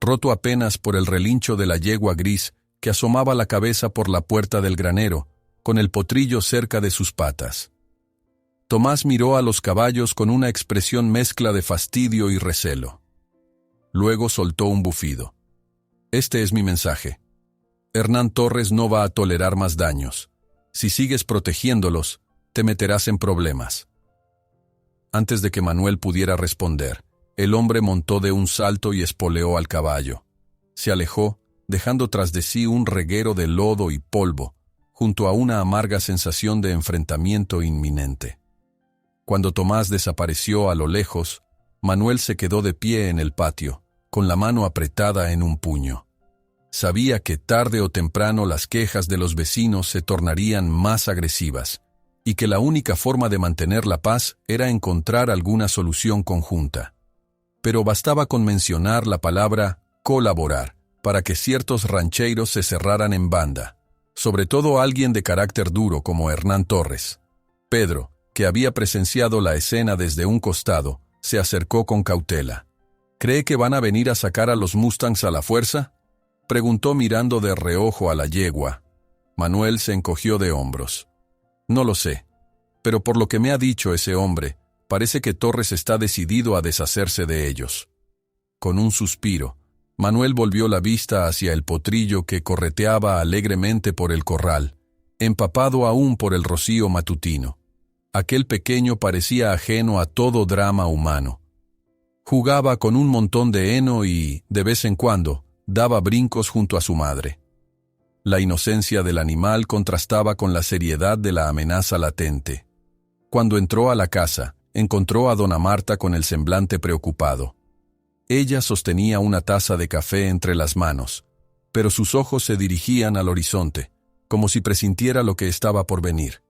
roto apenas por el relincho de la yegua gris que asomaba la cabeza por la puerta del granero, con el potrillo cerca de sus patas. Tomás miró a los caballos con una expresión mezcla de fastidio y recelo. Luego soltó un bufido. Este es mi mensaje. Hernán Torres no va a tolerar más daños. Si sigues protegiéndolos, te meterás en problemas. Antes de que Manuel pudiera responder, el hombre montó de un salto y espoleó al caballo. Se alejó, dejando tras de sí un reguero de lodo y polvo, junto a una amarga sensación de enfrentamiento inminente. Cuando Tomás desapareció a lo lejos, Manuel se quedó de pie en el patio, con la mano apretada en un puño. Sabía que tarde o temprano las quejas de los vecinos se tornarían más agresivas, y que la única forma de mantener la paz era encontrar alguna solución conjunta. Pero bastaba con mencionar la palabra colaborar para que ciertos rancheros se cerraran en banda, sobre todo alguien de carácter duro como Hernán Torres. Pedro, que había presenciado la escena desde un costado, se acercó con cautela. ¿Cree que van a venir a sacar a los Mustangs a la fuerza?, preguntó mirando de reojo a la yegua. Manuel se encogió de hombros. No lo sé, pero por lo que me ha dicho ese hombre, parece que Torres está decidido a deshacerse de ellos. Con un suspiro, Manuel volvió la vista hacia el potrillo que correteaba alegremente por el corral, empapado aún por el rocío matutino. Aquel pequeño parecía ajeno a todo drama humano. Jugaba con un montón de heno y, de vez en cuando, daba brincos junto a su madre. La inocencia del animal contrastaba con la seriedad de la amenaza latente. Cuando entró a la casa, encontró a dona Marta con el semblante preocupado. Ella sostenía una taza de café entre las manos, pero sus ojos se dirigían al horizonte, como si presintiera lo que estaba por venir.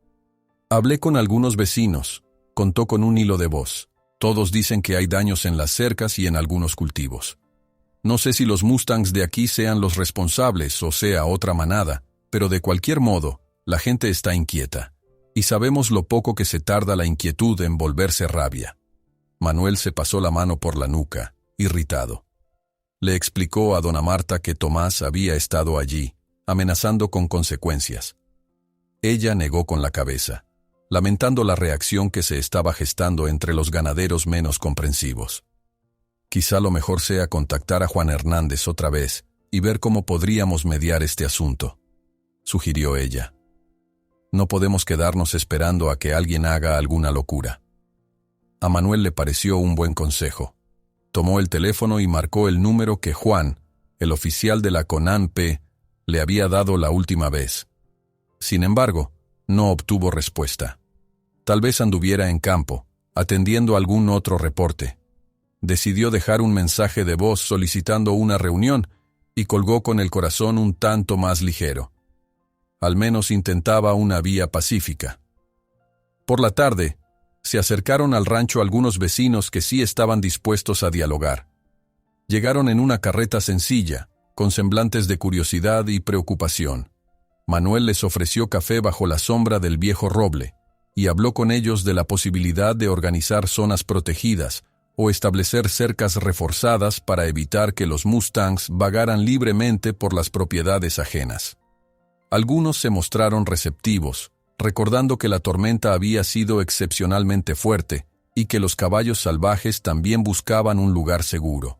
Hablé con algunos vecinos, contó con un hilo de voz. Todos dicen que hay daños en las cercas y en algunos cultivos. No sé si los Mustangs de aquí sean los responsables o sea otra manada, pero de cualquier modo, la gente está inquieta. Y sabemos lo poco que se tarda la inquietud en volverse rabia. Manuel se pasó la mano por la nuca, irritado. Le explicó a dona Marta que Tomás había estado allí, amenazando con consecuencias. Ella negó con la cabeza, lamentando la reacción que se estaba gestando entre los ganaderos menos comprensivos. Quizá lo mejor sea contactar a Juan Hernández otra vez y ver cómo podríamos mediar este asunto, sugirió ella. No podemos quedarnos esperando a que alguien haga alguna locura. A Manuel le pareció un buen consejo. Tomó el teléfono y marcó el número que Juan, el oficial de la CONANP, le había dado la última vez. Sin embargo, no obtuvo respuesta. Tal vez anduviera en campo, atendiendo algún otro reporte. Decidió dejar un mensaje de voz solicitando una reunión y colgó con el corazón un tanto más ligero. Al menos intentaba una vía pacífica. Por la tarde, se acercaron al rancho algunos vecinos que sí estaban dispuestos a dialogar. Llegaron en una carreta sencilla, con semblantes de curiosidad y preocupación. Manuel les ofreció café bajo la sombra del viejo roble y habló con ellos de la posibilidad de organizar zonas protegidas o establecer cercas reforzadas para evitar que los mustangs vagaran libremente por las propiedades ajenas. Algunos se mostraron receptivos, recordando que la tormenta había sido excepcionalmente fuerte y que los caballos salvajes también buscaban un lugar seguro.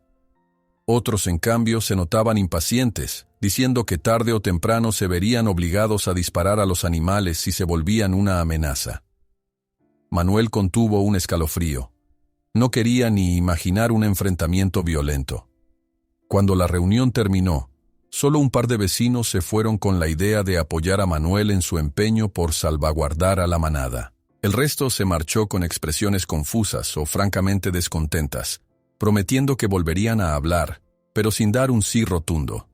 Otros, en cambio, se notaban impacientes, diciendo que tarde o temprano se verían obligados a disparar a los animales si se volvían una amenaza. Manuel contuvo un escalofrío. No quería ni imaginar un enfrentamiento violento. Cuando la reunión terminó, solo un par de vecinos se fueron con la idea de apoyar a Manuel en su empeño por salvaguardar a la manada. El resto se marchó con expresiones confusas o francamente descontentas, prometiendo que volverían a hablar, pero sin dar un sí rotundo.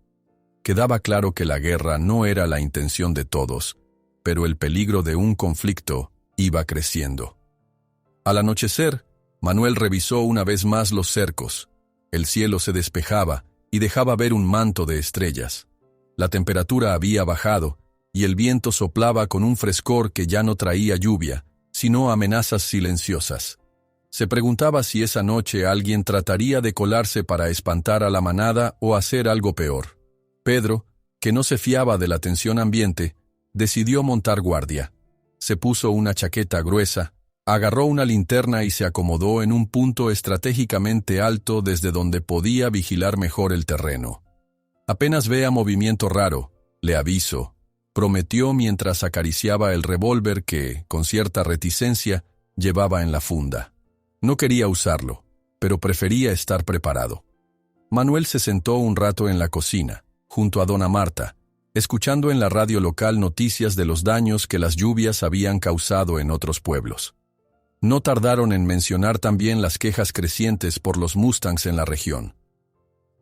Quedaba claro que la guerra no era la intención de todos, pero el peligro de un conflicto iba creciendo. Al anochecer, Manuel revisó una vez más los cercos. El cielo se despejaba y dejaba ver un manto de estrellas. La temperatura había bajado y el viento soplaba con un frescor que ya no traía lluvia, sino amenazas silenciosas. Se preguntaba si esa noche alguien trataría de colarse para espantar a la manada o hacer algo peor. Pedro, que no se fiaba de la tensión ambiente, decidió montar guardia. Se puso una chaqueta gruesa, agarró una linterna y se acomodó en un punto estratégicamente alto desde donde podía vigilar mejor el terreno. «Apenas vea movimiento raro, le aviso», prometió mientras acariciaba el revólver que, con cierta reticencia, llevaba en la funda. No quería usarlo, pero prefería estar preparado. Manuel se sentó un rato en la cocina, junto a dona Marta, escuchando en la radio local noticias de los daños que las lluvias habían causado en otros pueblos. No tardaron en mencionar también las quejas crecientes por los mustangs en la región.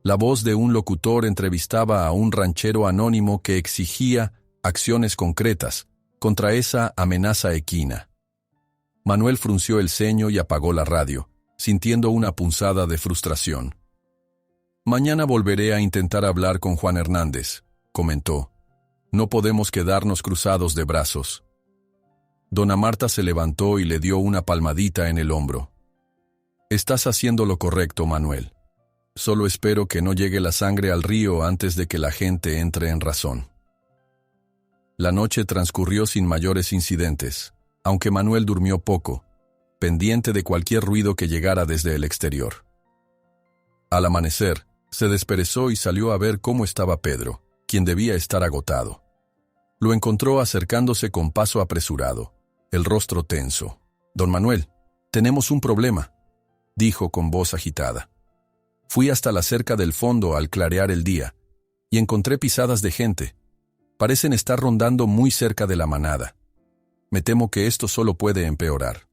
La voz de un locutor entrevistaba a un ranchero anónimo que exigía acciones concretas contra esa amenaza equina. Manuel frunció el ceño y apagó la radio, sintiendo una punzada de frustración. «Mañana volveré a intentar hablar con Juan Hernández», comentó. «No podemos quedarnos cruzados de brazos». Dona Marta se levantó y le dio una palmadita en el hombro. «Estás haciendo lo correcto, Manuel. Solo espero que no llegue la sangre al río antes de que la gente entre en razón». La noche transcurrió sin mayores incidentes, aunque Manuel durmió poco, pendiente de cualquier ruido que llegara desde el exterior. Al amanecer, se desperezó y salió a ver cómo estaba Pedro, quien debía estar agotado. Lo encontró acercándose con paso apresurado, el rostro tenso. «Don Manuel, tenemos un problema», dijo con voz agitada. «Fui hasta la cerca del fondo al clarear el día, y encontré pisadas de gente. Parecen estar rondando muy cerca de la manada. Me temo que esto solo puede empeorar».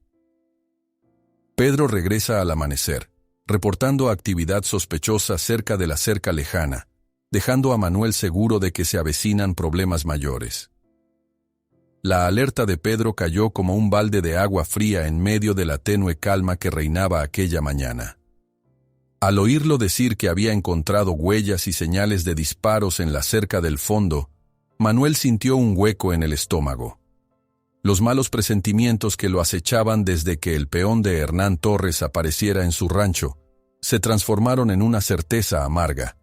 Pedro regresa al amanecer, reportando actividad sospechosa cerca de la cerca lejana, dejando a Manuel seguro de que se avecinan problemas mayores. La alerta de Pedro cayó como un balde de agua fría en medio de la tenue calma que reinaba aquella mañana. Al oírlo decir que había encontrado huellas y señales de disparos en la cerca del fondo, Manuel sintió un hueco en el estómago. Los malos presentimientos que lo acechaban desde que el peón de Hernán Torres apareciera en su rancho se transformaron en una certeza amarga.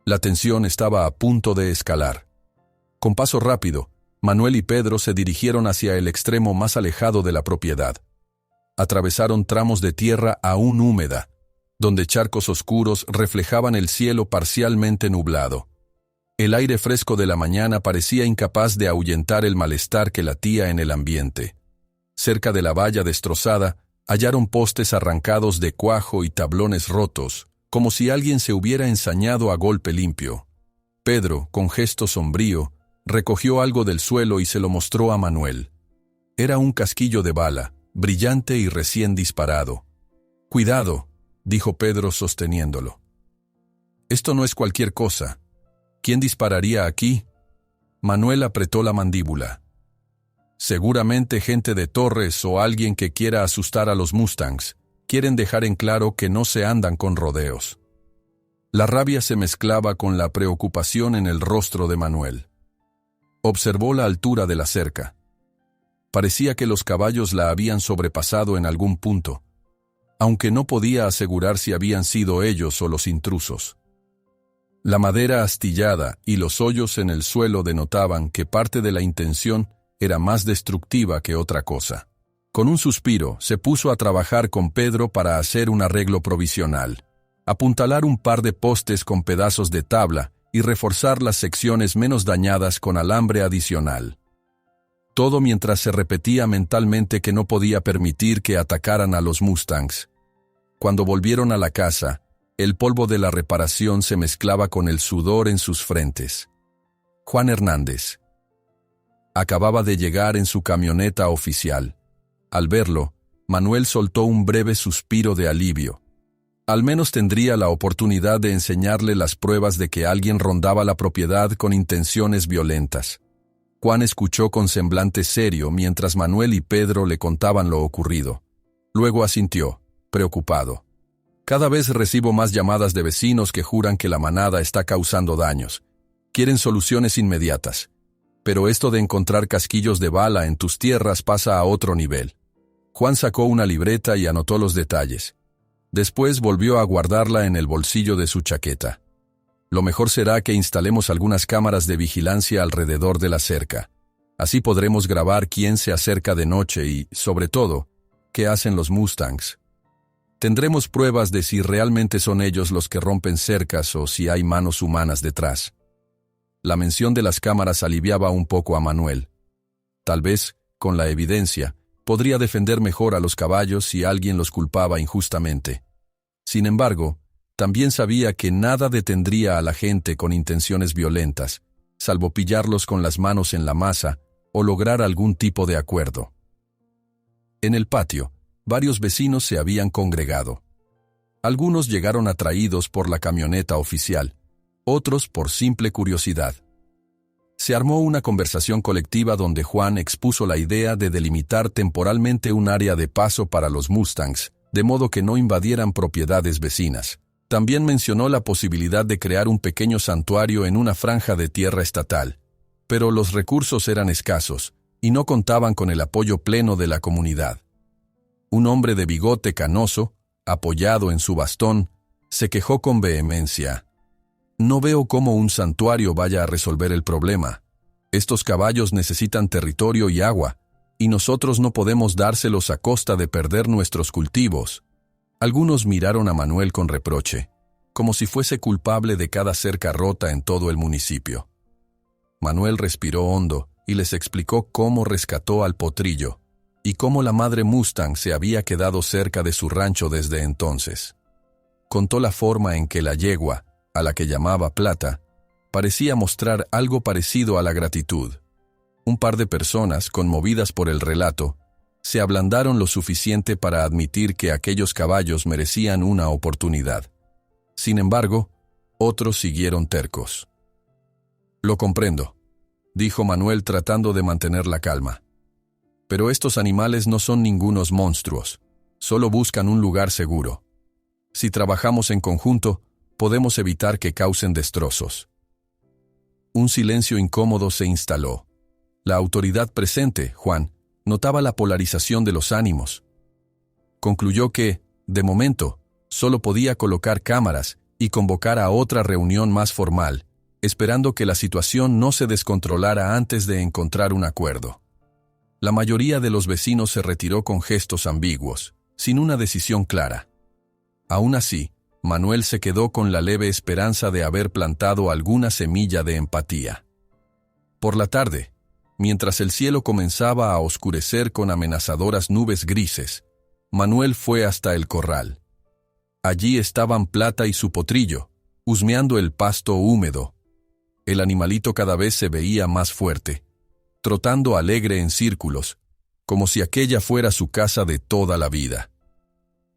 La tensión estaba a punto de escalar. Con paso rápido, Manuel y Pedro se dirigieron hacia el extremo más alejado de la propiedad. Atravesaron tramos de tierra aún húmeda, donde charcos oscuros reflejaban el cielo parcialmente nublado. El aire fresco de la mañana parecía incapaz de ahuyentar el malestar que latía en el ambiente. Cerca de la valla destrozada, hallaron postes arrancados de cuajo y tablones rotos, como si alguien se hubiera ensañado a golpe limpio. Pedro, con gesto sombrío, recogió algo del suelo y se lo mostró a Manuel. Era un casquillo de bala, brillante y recién disparado. «Cuidado», dijo Pedro sosteniéndolo. «Esto no es cualquier cosa. ¿Quién dispararía aquí?» Manuel apretó la mandíbula. «Seguramente gente de Torres o alguien que quiera asustar a los mustangs. Quieren dejar en claro que no se andan con rodeos». La rabia se mezclaba con la preocupación en el rostro de Manuel. Observó la altura de la cerca. Parecía que los caballos la habían sobrepasado en algún punto, aunque no podía asegurar si habían sido ellos o los intrusos. La madera astillada y los hoyos en el suelo denotaban que parte de la intención era más destructiva que otra cosa. Con un suspiro, se puso a trabajar con Pedro para hacer un arreglo provisional, apuntalar un par de postes con pedazos de tabla y reforzar las secciones menos dañadas con alambre adicional. Todo mientras se repetía mentalmente que no podía permitir que atacaran a los Mustangs. Cuando volvieron a la casa, el polvo de la reparación se mezclaba con el sudor en sus frentes. Juan Hernández acababa de llegar en su camioneta oficial. Al verlo, Manuel soltó un breve suspiro de alivio. Al menos tendría la oportunidad de enseñarle las pruebas de que alguien rondaba la propiedad con intenciones violentas. Juan escuchó con semblante serio mientras Manuel y Pedro le contaban lo ocurrido. Luego asintió, preocupado. Cada vez recibo más llamadas de vecinos que juran que la manada está causando daños. Quieren soluciones inmediatas. Pero esto de encontrar casquillos de bala en tus tierras pasa a otro nivel. Juan sacó una libreta y anotó los detalles. Después volvió a guardarla en el bolsillo de su chaqueta. Lo mejor será que instalemos algunas cámaras de vigilancia alrededor de la cerca. Así podremos grabar quién se acerca de noche y, sobre todo, qué hacen los Mustangs. Tendremos pruebas de si realmente son ellos los que rompen cercas o si hay manos humanas detrás. La mención de las cámaras aliviaba un poco a Manuel. Tal vez, con la evidencia, podría defender mejor a los caballos si alguien los culpaba injustamente. Sin embargo, también sabía que nada detendría a la gente con intenciones violentas, salvo pillarlos con las manos en la masa o lograr algún tipo de acuerdo. En el patio, varios vecinos se habían congregado. Algunos llegaron atraídos por la camioneta oficial, otros por simple curiosidad. Se armó una conversación colectiva donde Juan expuso la idea de delimitar temporalmente un área de paso para los Mustangs, de modo que no invadieran propiedades vecinas. También mencionó la posibilidad de crear un pequeño santuario en una franja de tierra estatal, pero los recursos eran escasos y no contaban con el apoyo pleno de la comunidad. Un hombre de bigote canoso, apoyado en su bastón, se quejó con vehemencia. No veo cómo un santuario vaya a resolver el problema. Estos caballos necesitan territorio y agua, y nosotros no podemos dárselos a costa de perder nuestros cultivos. Algunos miraron a Manuel con reproche, como si fuese culpable de cada cerca rota en todo el municipio. Manuel respiró hondo y les explicó cómo rescató al potrillo, y cómo la madre Mustang se había quedado cerca de su rancho desde entonces. Contó la forma en que la yegua, a la que llamaba Plata, parecía mostrar algo parecido a la gratitud. Un par de personas, conmovidas por el relato, se ablandaron lo suficiente para admitir que aquellos caballos merecían una oportunidad. Sin embargo, otros siguieron tercos. «Lo comprendo», dijo Manuel tratando de mantener la calma. «Pero estos animales no son ningunos monstruos, solo buscan un lugar seguro. Si trabajamos en conjunto, podemos evitar que causen destrozos». Un silencio incómodo se instaló. La autoridad presente, Juan, notaba la polarización de los ánimos. Concluyó que, de momento, solo podía colocar cámaras y convocar a otra reunión más formal, esperando que la situación no se descontrolara antes de encontrar un acuerdo. La mayoría de los vecinos se retiró con gestos ambiguos, sin una decisión clara. Aún así, Manuel se quedó con la leve esperanza de haber plantado alguna semilla de empatía. Por la tarde, mientras el cielo comenzaba a oscurecer con amenazadoras nubes grises, Manuel fue hasta el corral. Allí estaban Plata y su potrillo, husmeando el pasto húmedo. El animalito cada vez se veía más fuerte, trotando alegre en círculos, como si aquella fuera su casa de toda la vida.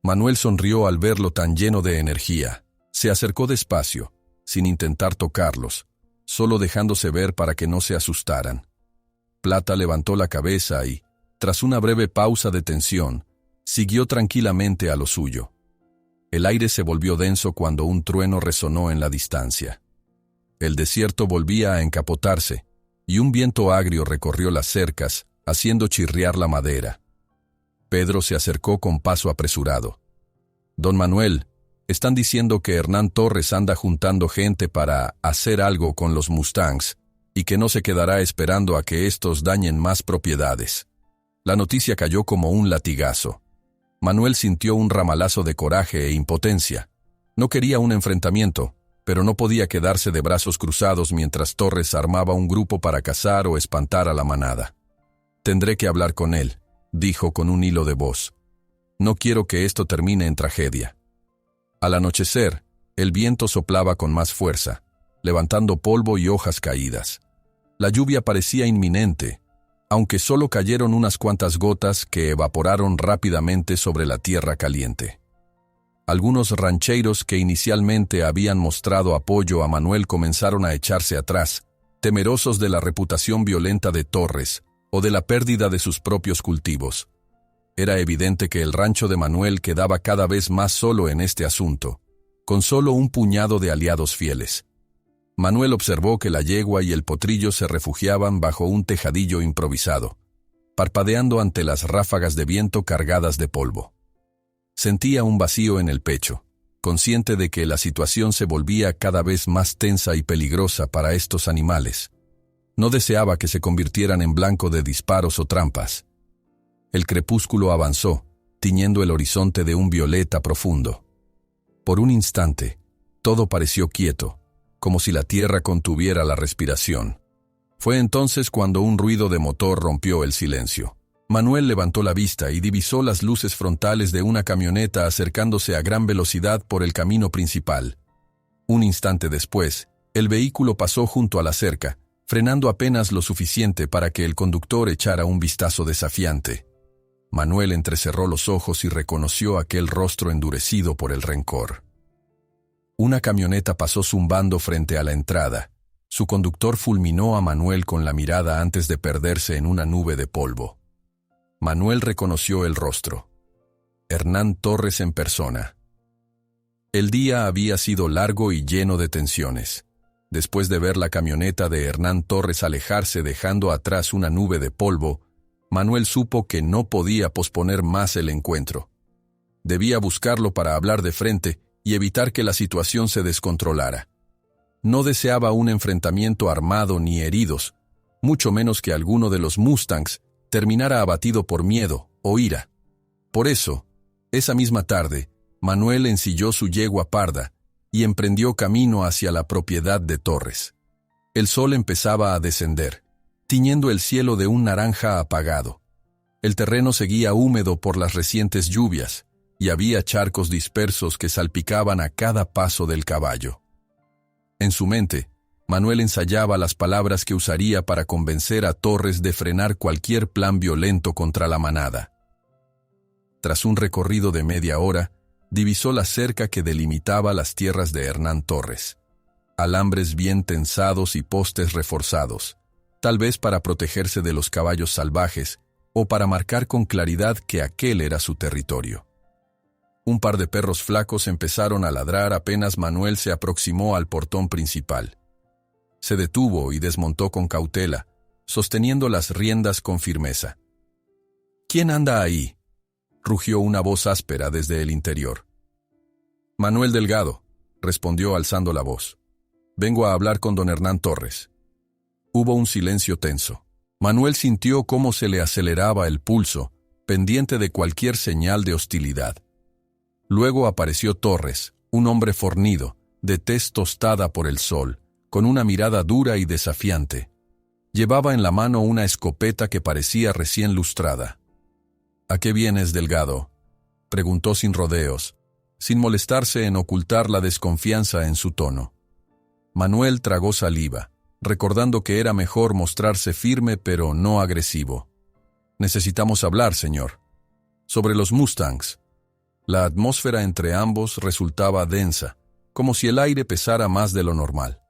Manuel sonrió al verlo tan lleno de energía. Se acercó despacio, sin intentar tocarlos, solo dejándose ver para que no se asustaran. Plata levantó la cabeza y, tras una breve pausa de tensión, siguió tranquilamente a lo suyo. El aire se volvió denso cuando un trueno resonó en la distancia. El desierto volvía a encapotarse, y un viento agrio recorrió las cercas, haciendo chirriar la madera. Pedro se acercó con paso apresurado. «Don Manuel, están diciendo que Hernán Torres anda juntando gente para hacer algo con los Mustangs, y que no se quedará esperando a que estos dañen más propiedades». La noticia cayó como un latigazo. Manuel sintió un ramalazo de coraje e impotencia. No quería un enfrentamiento, pero no podía quedarse de brazos cruzados mientras Torres armaba un grupo para cazar o espantar a la manada. «Tendré que hablar con él», dijo con un hilo de voz. «No quiero que esto termine en tragedia». Al anochecer, el viento soplaba con más fuerza, levantando polvo y hojas caídas. La lluvia parecía inminente, aunque solo cayeron unas cuantas gotas que evaporaron rápidamente sobre la tierra caliente. Algunos rancheros que inicialmente habían mostrado apoyo a Manuel comenzaron a echarse atrás, temerosos de la reputación violenta de Torres o de la pérdida de sus propios cultivos. Era evidente que el rancho de Manuel quedaba cada vez más solo en este asunto, con solo un puñado de aliados fieles. Manuel observó que la yegua y el potrillo se refugiaban bajo un tejadillo improvisado, parpadeando ante las ráfagas de viento cargadas de polvo. Sentía un vacío en el pecho, consciente de que la situación se volvía cada vez más tensa y peligrosa para estos animales. No deseaba que se convirtieran en blanco de disparos o trampas. El crepúsculo avanzó, tiñendo el horizonte de un violeta profundo. Por un instante, todo pareció quieto, como si la tierra contuviera la respiración. Fue entonces cuando un ruido de motor rompió el silencio. Manuel levantó la vista y divisó las luces frontales de una camioneta acercándose a gran velocidad por el camino principal. Un instante después, el vehículo pasó junto a la cerca, frenando apenas lo suficiente para que el conductor echara un vistazo desafiante. Manuel entrecerró los ojos y reconoció aquel rostro endurecido por el rencor. Una camioneta pasó zumbando frente a la entrada. Su conductor fulminó a Manuel con la mirada antes de perderse en una nube de polvo. Manuel reconoció el rostro. Hernán Torres en persona. El día había sido largo y lleno de tensiones. Después de ver la camioneta de Hernán Torres alejarse dejando atrás una nube de polvo, Manuel supo que no podía posponer más el encuentro. Debía buscarlo para hablar de frente y evitar que la situación se descontrolara. No deseaba un enfrentamiento armado ni heridos, mucho menos que alguno de los Mustangs terminara abatido por miedo o ira. Por eso, esa misma tarde, Manuel ensilló su yegua parda y emprendió camino hacia la propiedad de Torres. El sol empezaba a descender, tiñendo el cielo de un naranja apagado. El terreno seguía húmedo por las recientes lluvias, y había charcos dispersos que salpicaban a cada paso del caballo. En su mente, Manuel ensayaba las palabras que usaría para convencer a Torres de frenar cualquier plan violento contra la manada. Tras un recorrido de media hora, divisó la cerca que delimitaba las tierras de Hernán Torres. Alambres bien tensados y postes reforzados, tal vez para protegerse de los caballos salvajes o para marcar con claridad que aquel era su territorio. Un par de perros flacos empezaron a ladrar apenas Manuel se aproximó al portón principal. Se detuvo y desmontó con cautela, sosteniendo las riendas con firmeza. «¿Quién anda ahí?», rugió una voz áspera desde el interior. «Manuel Delgado», respondió alzando la voz. «Vengo a hablar con don Hernán Torres». Hubo un silencio tenso. Manuel sintió cómo se le aceleraba el pulso, pendiente de cualquier señal de hostilidad. Luego apareció Torres, un hombre fornido, de tez tostada por el sol, con una mirada dura y desafiante. Llevaba en la mano una escopeta que parecía recién lustrada. «¿A qué vienes, Delgado?», preguntó sin rodeos, sin molestarse en ocultar la desconfianza en su tono. Manuel tragó saliva, recordando que era mejor mostrarse firme pero no agresivo. «Necesitamos hablar, señor. Sobre los Mustangs». La atmósfera entre ambos resultaba densa, como si el aire pesara más de lo normal.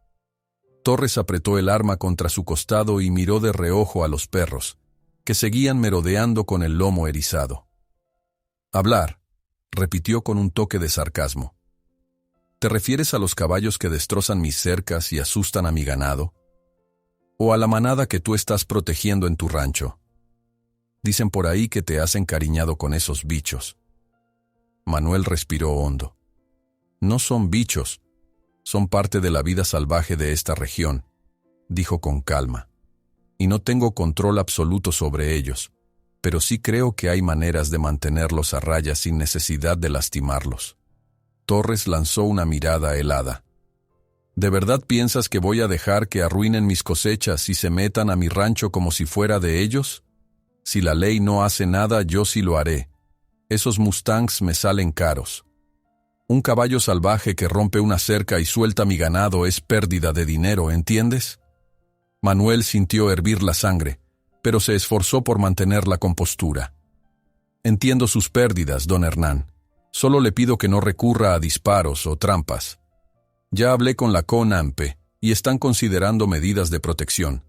Torres apretó el arma contra su costado y miró de reojo a los perros, que seguían merodeando con el lomo erizado. «Hablar», repitió con un toque de sarcasmo. «¿Te refieres a los caballos que destrozan mis cercas y asustan a mi ganado? o a la manada que tú estás protegiendo en tu rancho? Dicen por ahí que te has encariñado con esos bichos. Manuel respiró hondo. No son bichos, son parte de la vida salvaje de esta región, dijo con calma. Y no tengo control absoluto sobre ellos, pero sí creo que hay maneras de mantenerlos a raya sin necesidad de lastimarlos. Torres lanzó una mirada helada. ¿De verdad piensas que voy a dejar que arruinen mis cosechas y se metan a mi rancho como si fuera de ellos? Si la ley no hace nada, yo sí lo haré. Esos mustangs me salen caros. Un caballo salvaje que rompe una cerca y suelta mi ganado es pérdida de dinero, ¿entiendes? Manuel sintió hervir la sangre, pero se esforzó por mantener la compostura. Entiendo sus pérdidas, don Hernán. Solo le pido que no recurra a disparos o trampas. Ya hablé con la CONAMPE y están considerando medidas de protección.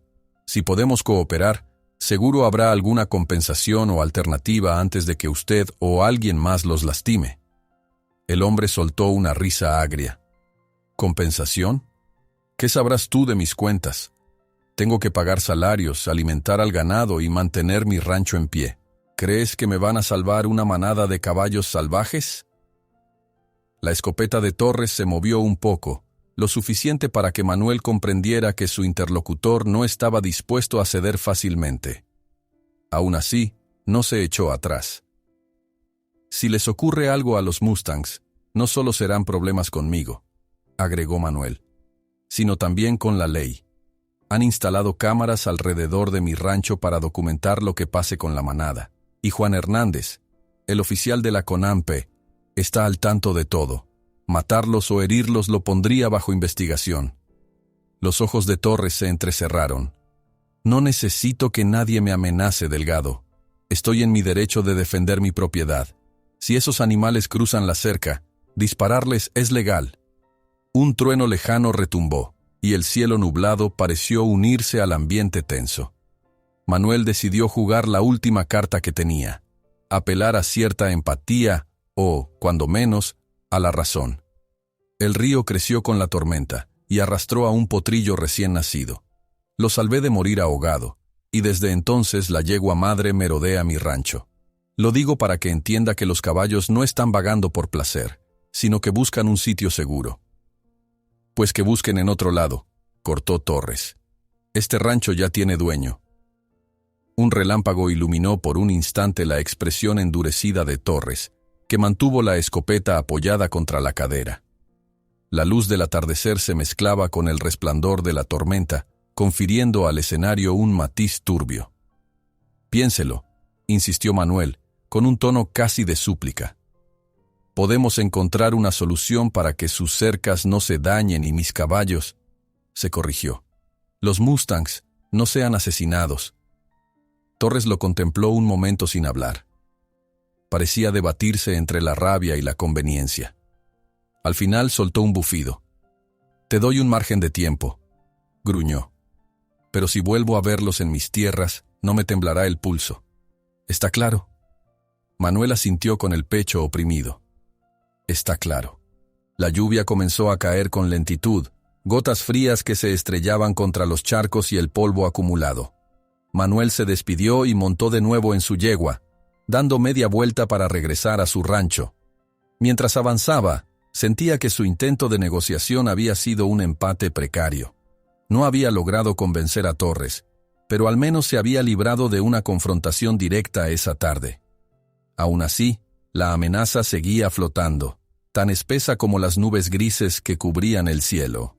Si podemos cooperar, seguro habrá alguna compensación o alternativa antes de que usted o alguien más los lastime. El hombre soltó una risa agria. ¿Compensación? ¿Qué sabrás tú de mis cuentas? Tengo que pagar salarios, alimentar al ganado y mantener mi rancho en pie. ¿Crees que me van a salvar una manada de caballos salvajes? La escopeta de Torres se movió un poco, lo suficiente para que Manuel comprendiera que su interlocutor no estaba dispuesto a ceder fácilmente. Aún así, no se echó atrás. Si les ocurre algo a los mustangs, no solo serán problemas conmigo, agregó Manuel, sino también con la ley. Han instalado cámaras alrededor de mi rancho para documentar lo que pase con la manada, y Juan Hernández, el oficial de la CONAMPE, está al tanto de todo. Matarlos o herirlos lo pondría bajo investigación. Los ojos de Torres se entrecerraron. No necesito que nadie me amenace, Delgado. Estoy en mi derecho de defender mi propiedad. Si esos animales cruzan la cerca, dispararles es legal. Un trueno lejano retumbó, y el cielo nublado pareció unirse al ambiente tenso. Manuel decidió jugar la última carta que tenía, apelar a cierta empatía o, cuando menos, a la razón. El río creció con la tormenta y arrastró a un potrillo recién nacido. Lo salvé de morir ahogado, y desde entonces la yegua madre merodea mi rancho. Lo digo para que entienda que los caballos no están vagando por placer, sino que buscan un sitio seguro. Pues que busquen en otro lado, cortó Torres. Este rancho ya tiene dueño. Un relámpago iluminó por un instante la expresión endurecida de Torres, que mantuvo la escopeta apoyada contra la cadera. La luz del atardecer se mezclaba con el resplandor de la tormenta, confiriendo al escenario un matiz turbio. Piénselo, insistió Manuel, con un tono casi de súplica. Podemos encontrar una solución para que sus cercas no se dañen y mis caballos, se corrigió. Los mustangs no sean asesinados. Torres lo contempló un momento sin hablar. Parecía debatirse entre la rabia y la conveniencia. Al final soltó un bufido. Te doy un margen de tiempo, gruñó. Pero si vuelvo a verlos en mis tierras, no me temblará el pulso. ¿Está claro? Manuel asintió con el pecho oprimido. Está claro. La lluvia comenzó a caer con lentitud, gotas frías que se estrellaban contra los charcos y el polvo acumulado. Manuel se despidió y montó de nuevo en su yegua, dando media vuelta para regresar a su rancho. Mientras avanzaba, sentía que su intento de negociación había sido un empate precario. No había logrado convencer a Torres, pero al menos se había librado de una confrontación directa esa tarde. Aún así, la amenaza seguía flotando, tan espesa como las nubes grises que cubrían el cielo.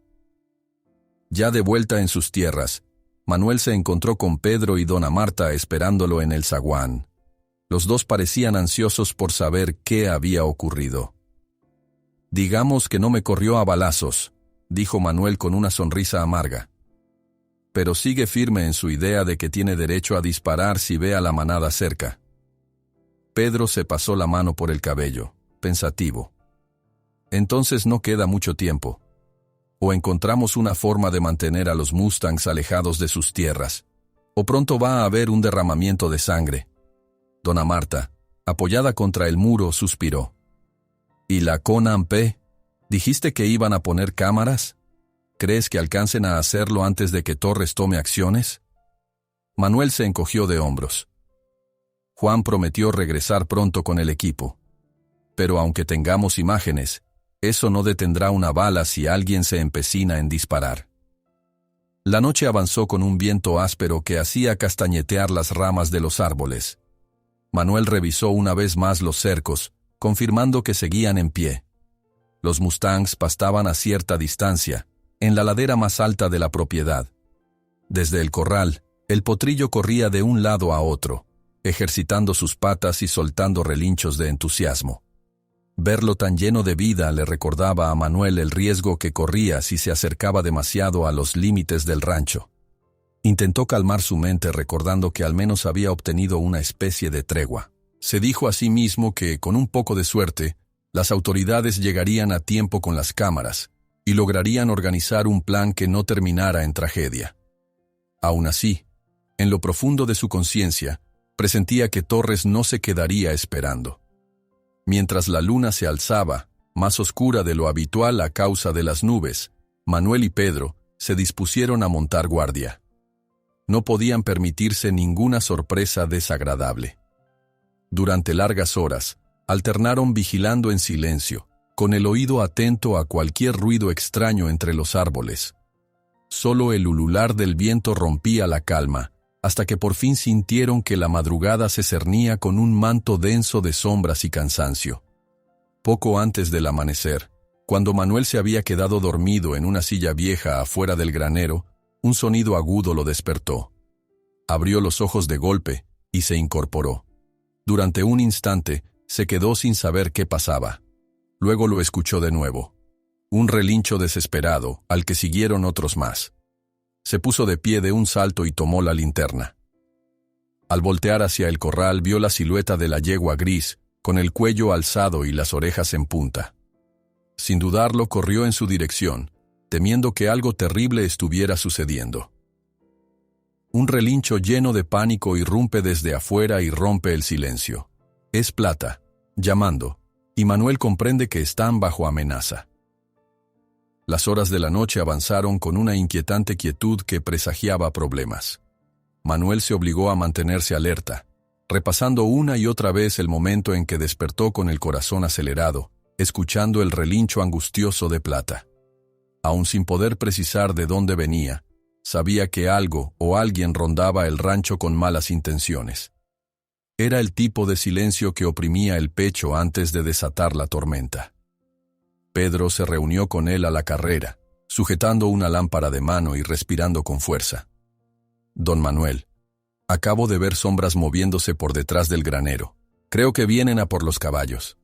Ya de vuelta en sus tierras, Manuel se encontró con Pedro y dona Marta esperándolo en el zaguán. Los dos parecían ansiosos por saber qué había ocurrido. Digamos que no me corrió a balazos, dijo Manuel con una sonrisa amarga. Pero sigue firme en su idea de que tiene derecho a disparar si ve a la manada cerca. Pedro se pasó la mano por el cabello, pensativo. Entonces no queda mucho tiempo. O encontramos una forma de mantener a los mustangs alejados de sus tierras, o pronto va a haber un derramamiento de sangre. Dona Marta, apoyada contra el muro, suspiró. ¿Y la CONAMPE? ¿Dijiste que iban a poner cámaras? ¿Crees que alcancen a hacerlo antes de que Torres tome acciones? Manuel se encogió de hombros. Juan prometió regresar pronto con el equipo. Pero aunque tengamos imágenes, eso no detendrá una bala si alguien se empecina en disparar. La noche avanzó con un viento áspero que hacía castañetear las ramas de los árboles. Manuel revisó una vez más los cercos, confirmando que seguían en pie. Los mustangs pastaban a cierta distancia, en la ladera más alta de la propiedad. Desde el corral, el potrillo corría de un lado a otro, ejercitando sus patas y soltando relinchos de entusiasmo. Verlo tan lleno de vida le recordaba a Manuel el riesgo que corría si se acercaba demasiado a los límites del rancho. Intentó calmar su mente recordando que al menos había obtenido una especie de tregua. Se dijo a sí mismo que, con un poco de suerte, las autoridades llegarían a tiempo con las cámaras y lograrían organizar un plan que no terminara en tragedia. Aún así, en lo profundo de su conciencia, presentía que Torres no se quedaría esperando. Mientras la luna se alzaba, más oscura de lo habitual a causa de las nubes, Manuel y Pedro se dispusieron a montar guardia. No podían permitirse ninguna sorpresa desagradable. Durante largas horas, alternaron vigilando en silencio, con el oído atento a cualquier ruido extraño entre los árboles. Solo el ulular del viento rompía la calma, hasta que por fin sintieron que la madrugada se cernía con un manto denso de sombras y cansancio. Poco antes del amanecer, cuando Manuel se había quedado dormido en una silla vieja afuera del granero, un sonido agudo lo despertó. Abrió los ojos de golpe y se incorporó. Durante un instante, se quedó sin saber qué pasaba. Luego lo escuchó de nuevo. Un relincho desesperado, al que siguieron otros más. Se puso de pie de un salto y tomó la linterna. Al voltear hacia el corral vio la silueta de la yegua gris, con el cuello alzado y las orejas en punta. Sin dudarlo, corrió en su dirección, temiendo que algo terrible estuviera sucediendo. Un relincho lleno de pánico irrumpe desde afuera y rompe el silencio. Es Plata, llamando, y Manuel comprende que están bajo amenaza. Las horas de la noche avanzaron con una inquietante quietud que presagiaba problemas. Manuel se obligó a mantenerse alerta, repasando una y otra vez el momento en que despertó con el corazón acelerado, escuchando el relincho angustioso de Plata. Aún sin poder precisar de dónde venía, sabía que algo o alguien rondaba el rancho con malas intenciones. Era el tipo de silencio que oprimía el pecho antes de desatar la tormenta. Pedro se reunió con él a la carrera, sujetando una lámpara de mano y respirando con fuerza. Don Manuel, acabo de ver sombras moviéndose por detrás del granero. Creo que vienen a por los caballos.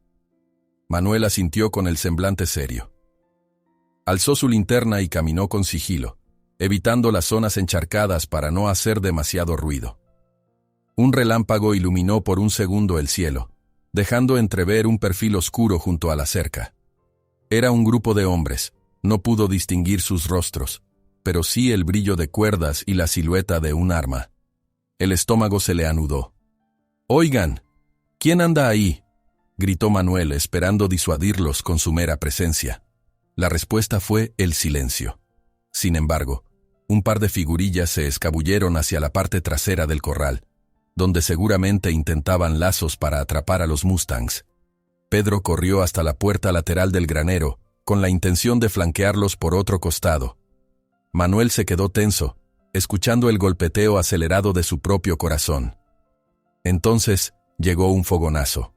Manuel asintió con el semblante serio. Alzó su linterna y caminó con sigilo, evitando las zonas encharcadas para no hacer demasiado ruido. Un relámpago iluminó por un segundo el cielo, dejando entrever un perfil oscuro junto a la cerca. Era un grupo de hombres. No pudo distinguir sus rostros, pero sí el brillo de cuerdas y la silueta de un arma. El estómago se le anudó. «Oigan, ¿quién anda ahí?», gritó Manuel, esperando disuadirlos con su mera presencia. La respuesta fue el silencio. Sin embargo, un par de figurillas se escabulleron hacia la parte trasera del corral, donde seguramente intentaban lazos para atrapar a los mustangs. Pedro corrió hasta la puerta lateral del granero, con la intención de flanquearlos por otro costado. Manuel se quedó tenso, escuchando el golpeteo acelerado de su propio corazón. Entonces llegó un fogonazo.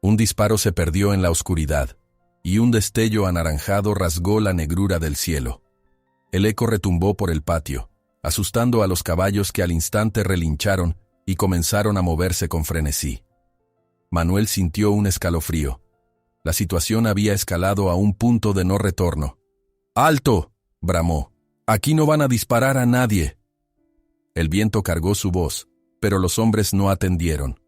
Un disparo se perdió en la oscuridad, y un destello anaranjado rasgó la negrura del cielo. El eco retumbó por el patio, asustando a los caballos que al instante relincharon y comenzaron a moverse con frenesí. Manuel sintió un escalofrío. La situación había escalado a un punto de no retorno. «¡Alto!», bramó. «Aquí no van a disparar a nadie». El viento cargó su voz, pero los hombres no atendieron.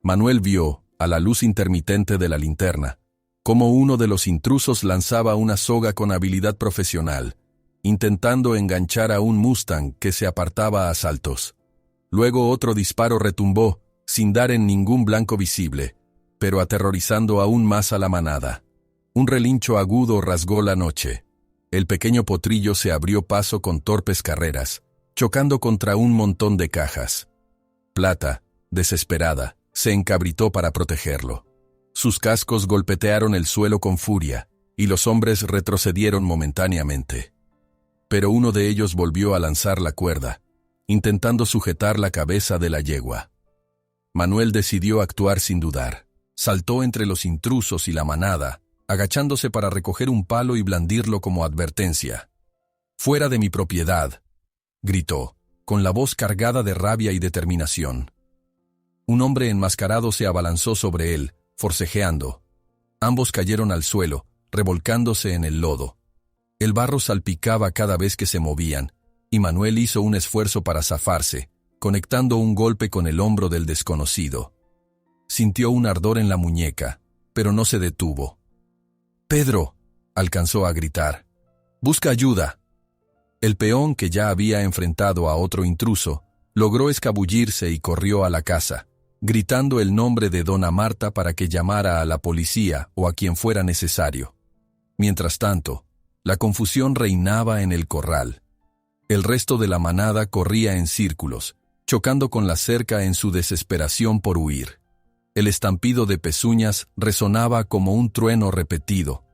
Manuel vio, a la luz intermitente de la linterna, cómo uno de los intrusos lanzaba una soga con habilidad profesional, intentando enganchar a un mustang que se apartaba a saltos. Luego otro disparo retumbó, sin dar en ningún blanco visible, pero aterrorizando aún más a la manada. Un relincho agudo rasgó la noche. El pequeño potrillo se abrió paso con torpes carreras, chocando contra un montón de cajas. Plata, desesperada, se encabritó para protegerlo. Sus cascos golpetearon el suelo con furia, y los hombres retrocedieron momentáneamente. Pero uno de ellos volvió a lanzar la cuerda, intentando sujetar la cabeza de la yegua. Manuel decidió actuar sin dudar. Saltó entre los intrusos y la manada, agachándose para recoger un palo y blandirlo como advertencia. «¡Fuera de mi propiedad!», gritó, con la voz cargada de rabia y determinación. Un hombre enmascarado se abalanzó sobre él, forcejeando. Ambos cayeron al suelo, revolcándose en el lodo. El barro salpicaba cada vez que se movían, y Manuel hizo un esfuerzo para zafarse, conectando un golpe con el hombro del desconocido. Sintió un ardor en la muñeca, pero no se detuvo. «¡Pedro!», alcanzó a gritar. «¡Busca ayuda!». El peón, que ya había enfrentado a otro intruso, logró escabullirse y corrió a la casa, gritando el nombre de Dona Marta para que llamara a la policía o a quien fuera necesario. Mientras tanto, la confusión reinaba en el corral. El resto de la manada corría en círculos, chocando con la cerca en su desesperación por huir. El estampido de pezuñas resonaba como un trueno repetido.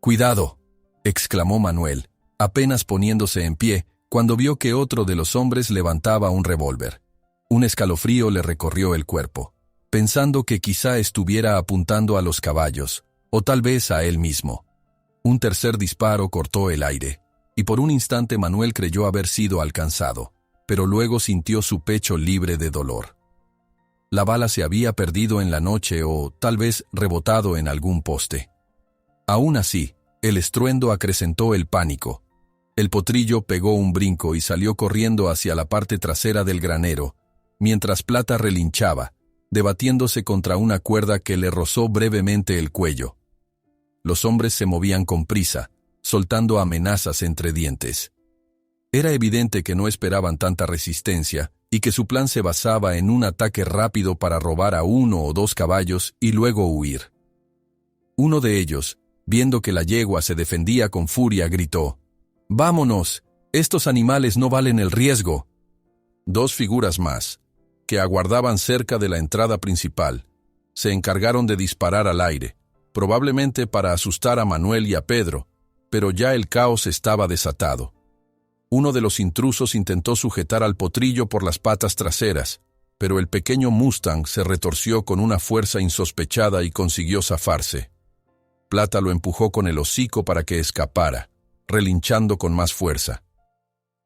«¡Cuidado!», exclamó Manuel, apenas poniéndose en pie, cuando vio que otro de los hombres levantaba un revólver. Un escalofrío le recorrió el cuerpo, pensando que quizá estuviera apuntando a los caballos, o tal vez a él mismo. Un tercer disparo cortó el aire, y por un instante Manuel creyó haber sido alcanzado, pero luego sintió su pecho libre de dolor. La bala se había perdido en la noche o, tal vez, rebotado en algún poste. Aún así, el estruendo acrecentó el pánico. El potrillo pegó un brinco y salió corriendo hacia la parte trasera del granero, mientras Plata relinchaba, debatiéndose contra una cuerda que le rozó brevemente el cuello. Los hombres se movían con prisa, soltando amenazas entre dientes. Era evidente que no esperaban tanta resistencia y que su plan se basaba en un ataque rápido para robar a 1 o 2 caballos y luego huir. Uno de ellos, viendo que la yegua se defendía con furia, gritó: «¡Vámonos! ¡Estos animales no valen el riesgo!». 2 figuras más, que aguardaban cerca de la entrada principal, se encargaron de disparar al aire, probablemente para asustar a Manuel y a Pedro, pero ya el caos estaba desatado. Uno de los intrusos intentó sujetar al potrillo por las patas traseras, pero el pequeño Mustang se retorció con una fuerza insospechada y consiguió zafarse. Plata lo empujó con el hocico para que escapara, relinchando con más fuerza.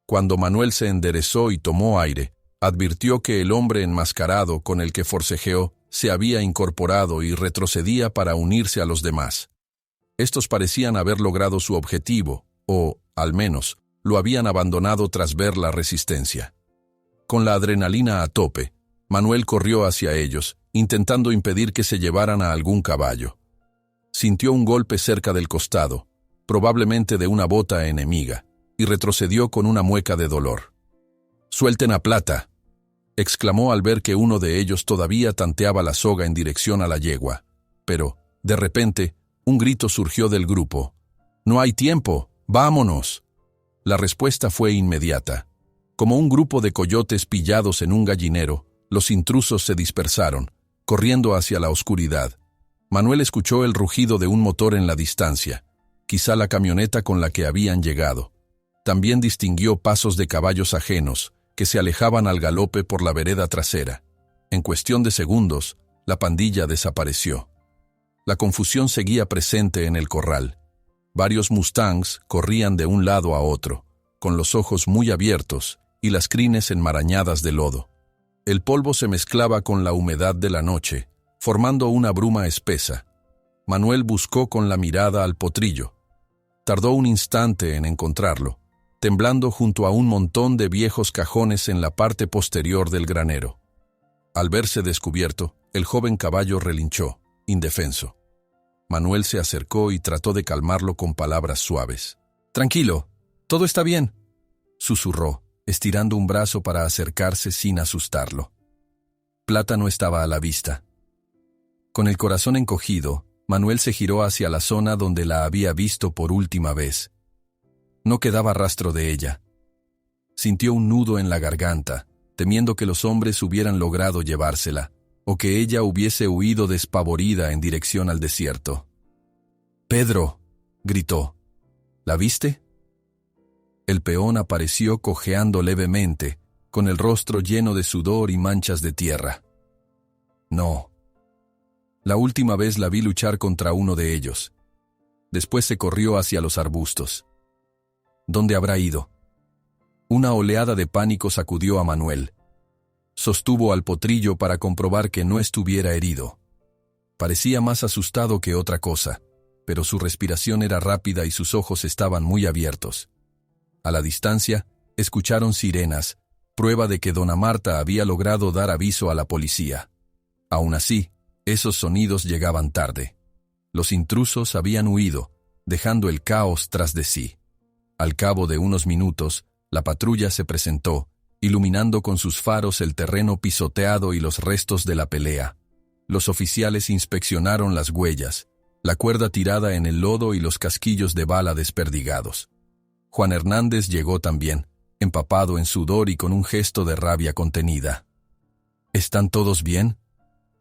Cuando Manuel se enderezó y tomó aire, advirtió que el hombre enmascarado con el que forcejeó se había incorporado y retrocedía para unirse a los demás. Estos parecían haber logrado su objetivo, o, al menos, lo habían abandonado tras ver la resistencia. Con la adrenalina a tope, Manuel corrió hacia ellos, intentando impedir que se llevaran a algún caballo. Sintió un golpe cerca del costado, probablemente de una bota enemiga, y retrocedió con una mueca de dolor. «¡Suelten a Plata!», exclamó al ver que uno de ellos todavía tanteaba la soga en dirección a la yegua. Pero, de repente, un grito surgió del grupo: «¡No hay tiempo! ¡Vámonos!». La respuesta fue inmediata. Como un grupo de coyotes pillados en un gallinero, los intrusos se dispersaron, corriendo hacia la oscuridad. Manuel escuchó el rugido de un motor en la distancia, quizá la camioneta con la que habían llegado. También distinguió pasos de caballos ajenos, que se alejaban al galope por la vereda trasera. En cuestión de segundos, la pandilla desapareció. La confusión seguía presente en el corral. Varios mustangs corrían de un lado a otro, con los ojos muy abiertos y las crines enmarañadas de lodo. El polvo se mezclaba con la humedad de la noche, formando una bruma espesa. Manuel buscó con la mirada al potrillo. Tardó un instante en encontrarlo, temblando junto a un montón de viejos cajones en la parte posterior del granero. Al verse descubierto, el joven caballo relinchó, indefenso. Manuel se acercó y trató de calmarlo con palabras suaves. «Tranquilo, todo está bien», susurró, estirando un brazo para acercarse sin asustarlo. Plata no estaba a la vista. Con el corazón encogido, Manuel se giró hacia la zona donde la había visto por última vez. No quedaba rastro de ella. Sintió un nudo en la garganta, temiendo que los hombres hubieran logrado llevársela, o que ella hubiese huido despavorida en dirección al desierto. «¡Pedro!», gritó. «¿La viste?». El peón apareció cojeando levemente, con el rostro lleno de sudor y manchas de tierra. «No. La última vez la vi luchar contra uno de ellos. Después se corrió hacia los arbustos». «¿Dónde habrá ido?». Una oleada de pánico sacudió a Manuel. Sostuvo al potrillo para comprobar que no estuviera herido. Parecía más asustado que otra cosa, pero su respiración era rápida y sus ojos estaban muy abiertos. A la distancia, escucharon sirenas, prueba de que dona Marta había logrado dar aviso a la policía. Aún así, esos sonidos llegaban tarde. Los intrusos habían huido, dejando el caos tras de sí. Al cabo de unos minutos, la patrulla se presentó, iluminando con sus faros el terreno pisoteado y los restos de la pelea. Los oficiales inspeccionaron las huellas, la cuerda tirada en el lodo y los casquillos de bala desperdigados. Juan Hernández llegó también, empapado en sudor y con un gesto de rabia contenida. «¿Están todos bien?»,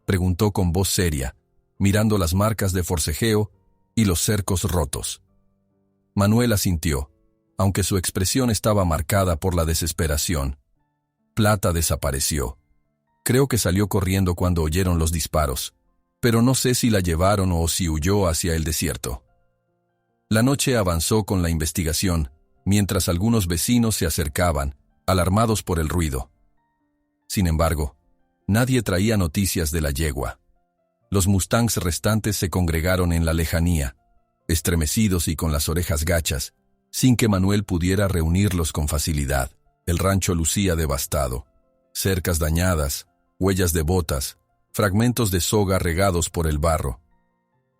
preguntó con voz seria, mirando las marcas de forcejeo y los cercos rotos. Manuel asintió, aunque su expresión estaba marcada por la desesperación. Plata desapareció. Creo que salió corriendo cuando oyeron los disparos, pero no sé si la llevaron o si huyó hacia el desierto. La noche avanzó con la investigación, mientras algunos vecinos se acercaban, alarmados por el ruido. Sin embargo, nadie traía noticias de la yegua. Los mustangs restantes se congregaron en la lejanía, estremecidos y con las orejas gachas, sin que Manuel pudiera reunirlos con facilidad. El rancho lucía devastado. Cercas dañadas, huellas de botas, fragmentos de soga regados por el barro.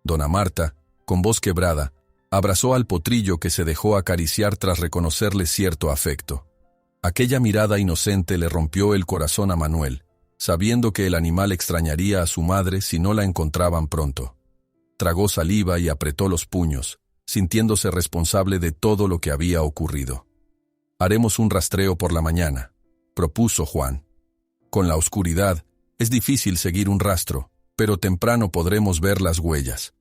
Dona Marta, con voz quebrada, abrazó al potrillo que se dejó acariciar tras reconocerle cierto afecto. Aquella mirada inocente le rompió el corazón a Manuel, sabiendo que el animal extrañaría a su madre si no la encontraban pronto. Tragó saliva y apretó los puños, sintiéndose responsable de todo lo que había ocurrido. «Haremos un rastreo por la mañana», propuso Juan. «Con la oscuridad, es difícil seguir un rastro, pero temprano podremos ver las huellas.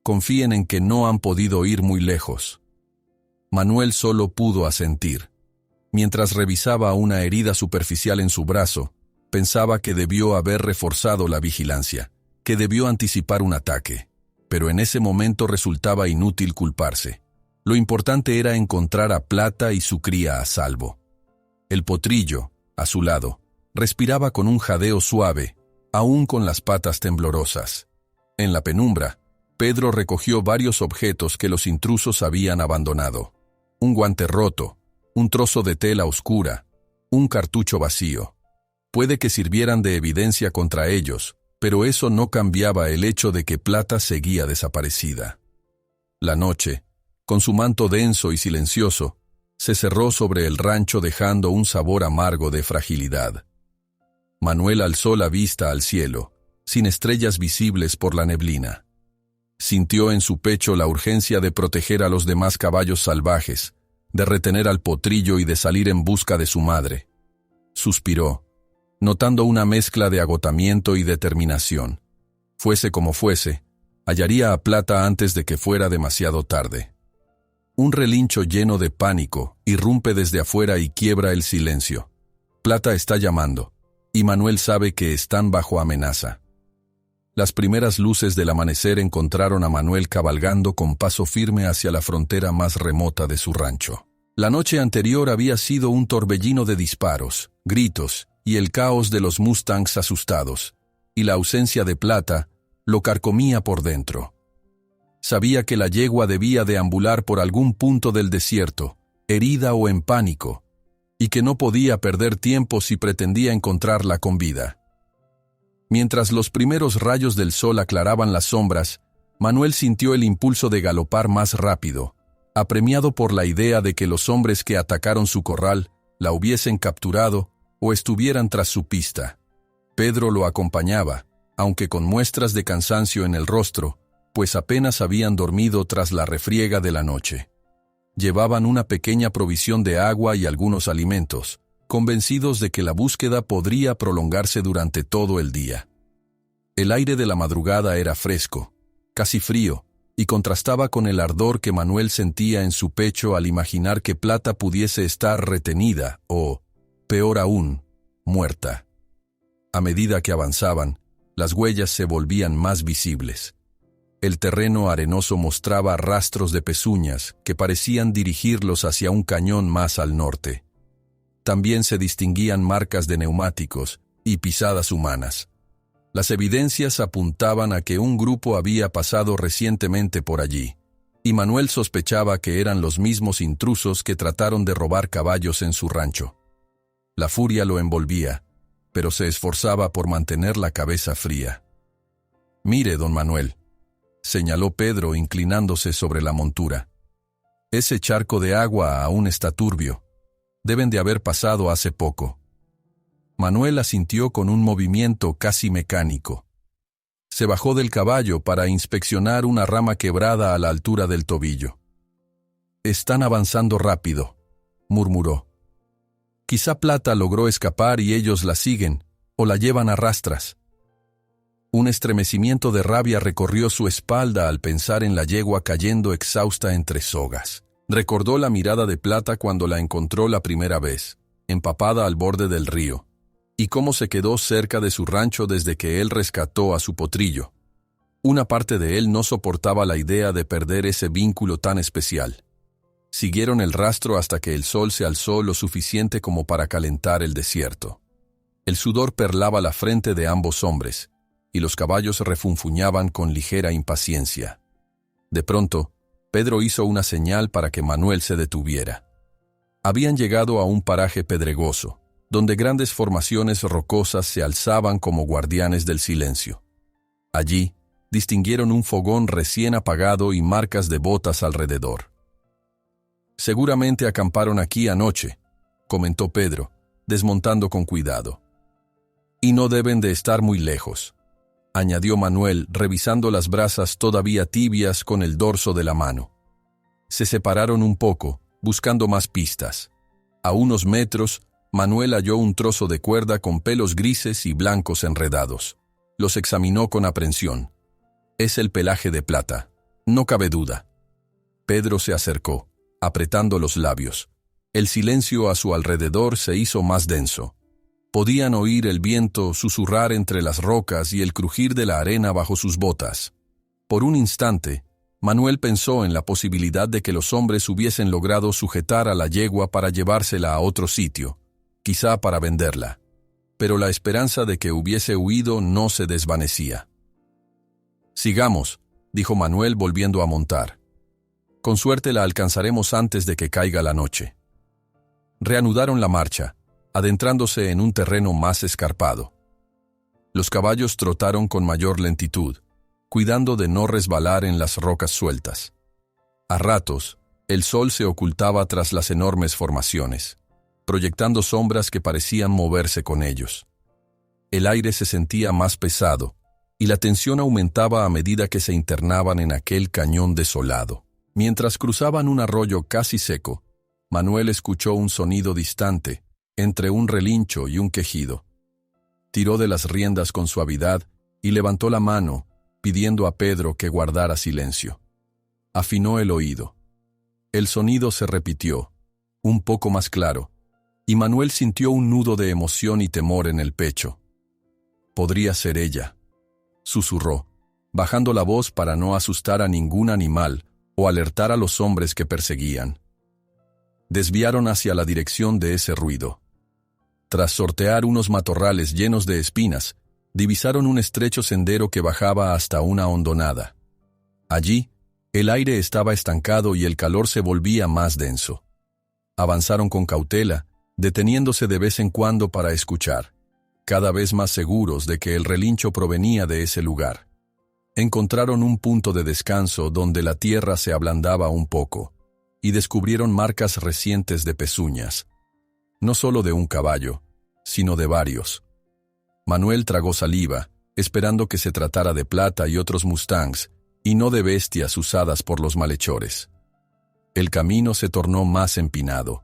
Confíen en que no han podido ir muy lejos». Manuel solo pudo asentir. Mientras revisaba una herida superficial en su brazo, pensaba que debió haber reforzado la vigilancia, que debió anticipar un ataque. Pero en ese momento resultaba inútil culparse. Lo importante era encontrar a Plata y su cría a salvo. El potrillo, a su lado, respiraba con un jadeo suave, aún con las patas temblorosas. En la penumbra, Pedro recogió varios objetos que los intrusos habían abandonado. Un guante roto, un trozo de tela oscura, un cartucho vacío. Puede que sirvieran de evidencia contra ellos, pero eso no cambiaba el hecho de que Plata seguía desaparecida. La noche, con su manto denso y silencioso, se cerró sobre el rancho dejando un sabor amargo de fragilidad. Manuel alzó la vista al cielo, sin estrellas visibles por la neblina. Sintió en su pecho la urgencia de proteger a los demás caballos salvajes, de retener al potrillo y de salir en busca de su madre. Suspiró, notando una mezcla de agotamiento y determinación. Fuese como fuese, hallaría a Plata antes de que fuera demasiado tarde. Un relincho lleno de pánico irrumpe desde afuera y quiebra el silencio. Plata está llamando, y Manuel sabe que están bajo amenaza. Las primeras luces del amanecer encontraron a Manuel cabalgando con paso firme hacia la frontera más remota de su rancho. La noche anterior había sido un torbellino de disparos, gritos y el caos de los mustangs asustados, y la ausencia de Plata lo carcomía por dentro. Sabía que la yegua debía deambular por algún punto del desierto, herida o en pánico, y que no podía perder tiempo si pretendía encontrarla con vida. Mientras los primeros rayos del sol aclaraban las sombras, Manuel sintió el impulso de galopar más rápido, apremiado por la idea de que los hombres que atacaron su corral la hubiesen capturado o estuvieran tras su pista. Pedro lo acompañaba, aunque con muestras de cansancio en el rostro, pues apenas habían dormido tras la refriega de la noche. Llevaban una pequeña provisión de agua y algunos alimentos, convencidos de que la búsqueda podría prolongarse durante todo el día. El aire de la madrugada era fresco, casi frío, y contrastaba con el ardor que Manuel sentía en su pecho al imaginar que Plata pudiese estar retenida o, peor aún, muerta. A medida que avanzaban, las huellas se volvían más visibles. El terreno arenoso mostraba rastros de pezuñas que parecían dirigirlos hacia un cañón más al norte. También se distinguían marcas de neumáticos y pisadas humanas. Las evidencias apuntaban a que un grupo había pasado recientemente por allí, y Manuel sospechaba que eran los mismos intrusos que trataron de robar caballos en su rancho. La furia lo envolvía, pero se esforzaba por mantener la cabeza fría. «Mire, don Manuel», señaló Pedro inclinándose sobre la montura. «Ese charco de agua aún está turbio. Deben de haber pasado hace poco». Manuel asintió con un movimiento casi mecánico. Se bajó del caballo para inspeccionar una rama quebrada a la altura del tobillo. «Están avanzando rápido», murmuró. «Quizá Plata logró escapar y ellos la siguen, o la llevan a rastras». Un estremecimiento de rabia recorrió su espalda al pensar en la yegua cayendo exhausta entre sogas. Recordó la mirada de Plata cuando la encontró la primera vez, empapada al borde del río, y cómo se quedó cerca de su rancho desde que él rescató a su potrillo. Una parte de él no soportaba la idea de perder ese vínculo tan especial. Siguieron el rastro hasta que el sol se alzó lo suficiente como para calentar el desierto. El sudor perlaba la frente de ambos hombres, y los caballos refunfuñaban con ligera impaciencia. De pronto, Pedro hizo una señal para que Manuel se detuviera. Habían llegado a un paraje pedregoso, donde grandes formaciones rocosas se alzaban como guardianes del silencio. Allí, distinguieron un fogón recién apagado y marcas de botas alrededor. «Seguramente acamparon aquí anoche», comentó Pedro, desmontando con cuidado. «Y no deben de estar muy lejos», añadió Manuel, revisando las brasas todavía tibias con el dorso de la mano. Se separaron un poco, buscando más pistas. A unos metros, Manuel halló un trozo de cuerda con pelos grises y blancos enredados. Los examinó con aprensión. «Es el pelaje de Plata, no cabe duda». Pedro se acercó, apretando los labios. El silencio a su alrededor se hizo más denso. Podían oír el viento susurrar entre las rocas y el crujir de la arena bajo sus botas. Por un instante, Manuel pensó en la posibilidad de que los hombres hubiesen logrado sujetar a la yegua para llevársela a otro sitio, quizá para venderla. Pero la esperanza de que hubiese huido no se desvanecía. «Sigamos», dijo Manuel volviendo a montar. «Con suerte la alcanzaremos antes de que caiga la noche». Reanudaron la marcha, adentrándose en un terreno más escarpado. Los caballos trotaron con mayor lentitud, cuidando de no resbalar en las rocas sueltas. A ratos, el sol se ocultaba tras las enormes formaciones, proyectando sombras que parecían moverse con ellos. El aire se sentía más pesado, y la tensión aumentaba a medida que se internaban en aquel cañón desolado. Mientras cruzaban un arroyo casi seco, Manuel escuchó un sonido distante, entre un relincho y un quejido. Tiró de las riendas con suavidad y levantó la mano, pidiendo a Pedro que guardara silencio. Afinó el oído. El sonido se repitió, un poco más claro, y Manuel sintió un nudo de emoción y temor en el pecho. «Podría ser ella», susurró, bajando la voz para no asustar a ningún animal o alertar a los hombres que perseguían. Desviaron hacia la dirección de ese ruido. Tras sortear unos matorrales llenos de espinas, divisaron un estrecho sendero que bajaba hasta una hondonada. Allí, el aire estaba estancado y el calor se volvía más denso. Avanzaron con cautela, deteniéndose de vez en cuando para escuchar, cada vez más seguros de que el relincho provenía de ese lugar. Encontraron un punto de descanso donde la tierra se ablandaba un poco, y descubrieron marcas recientes de pezuñas. No solo de un caballo, sino de varios. Manuel tragó saliva, esperando que se tratara de Plata y otros mustangs, y no de bestias usadas por los malhechores. El camino se tornó más empinado.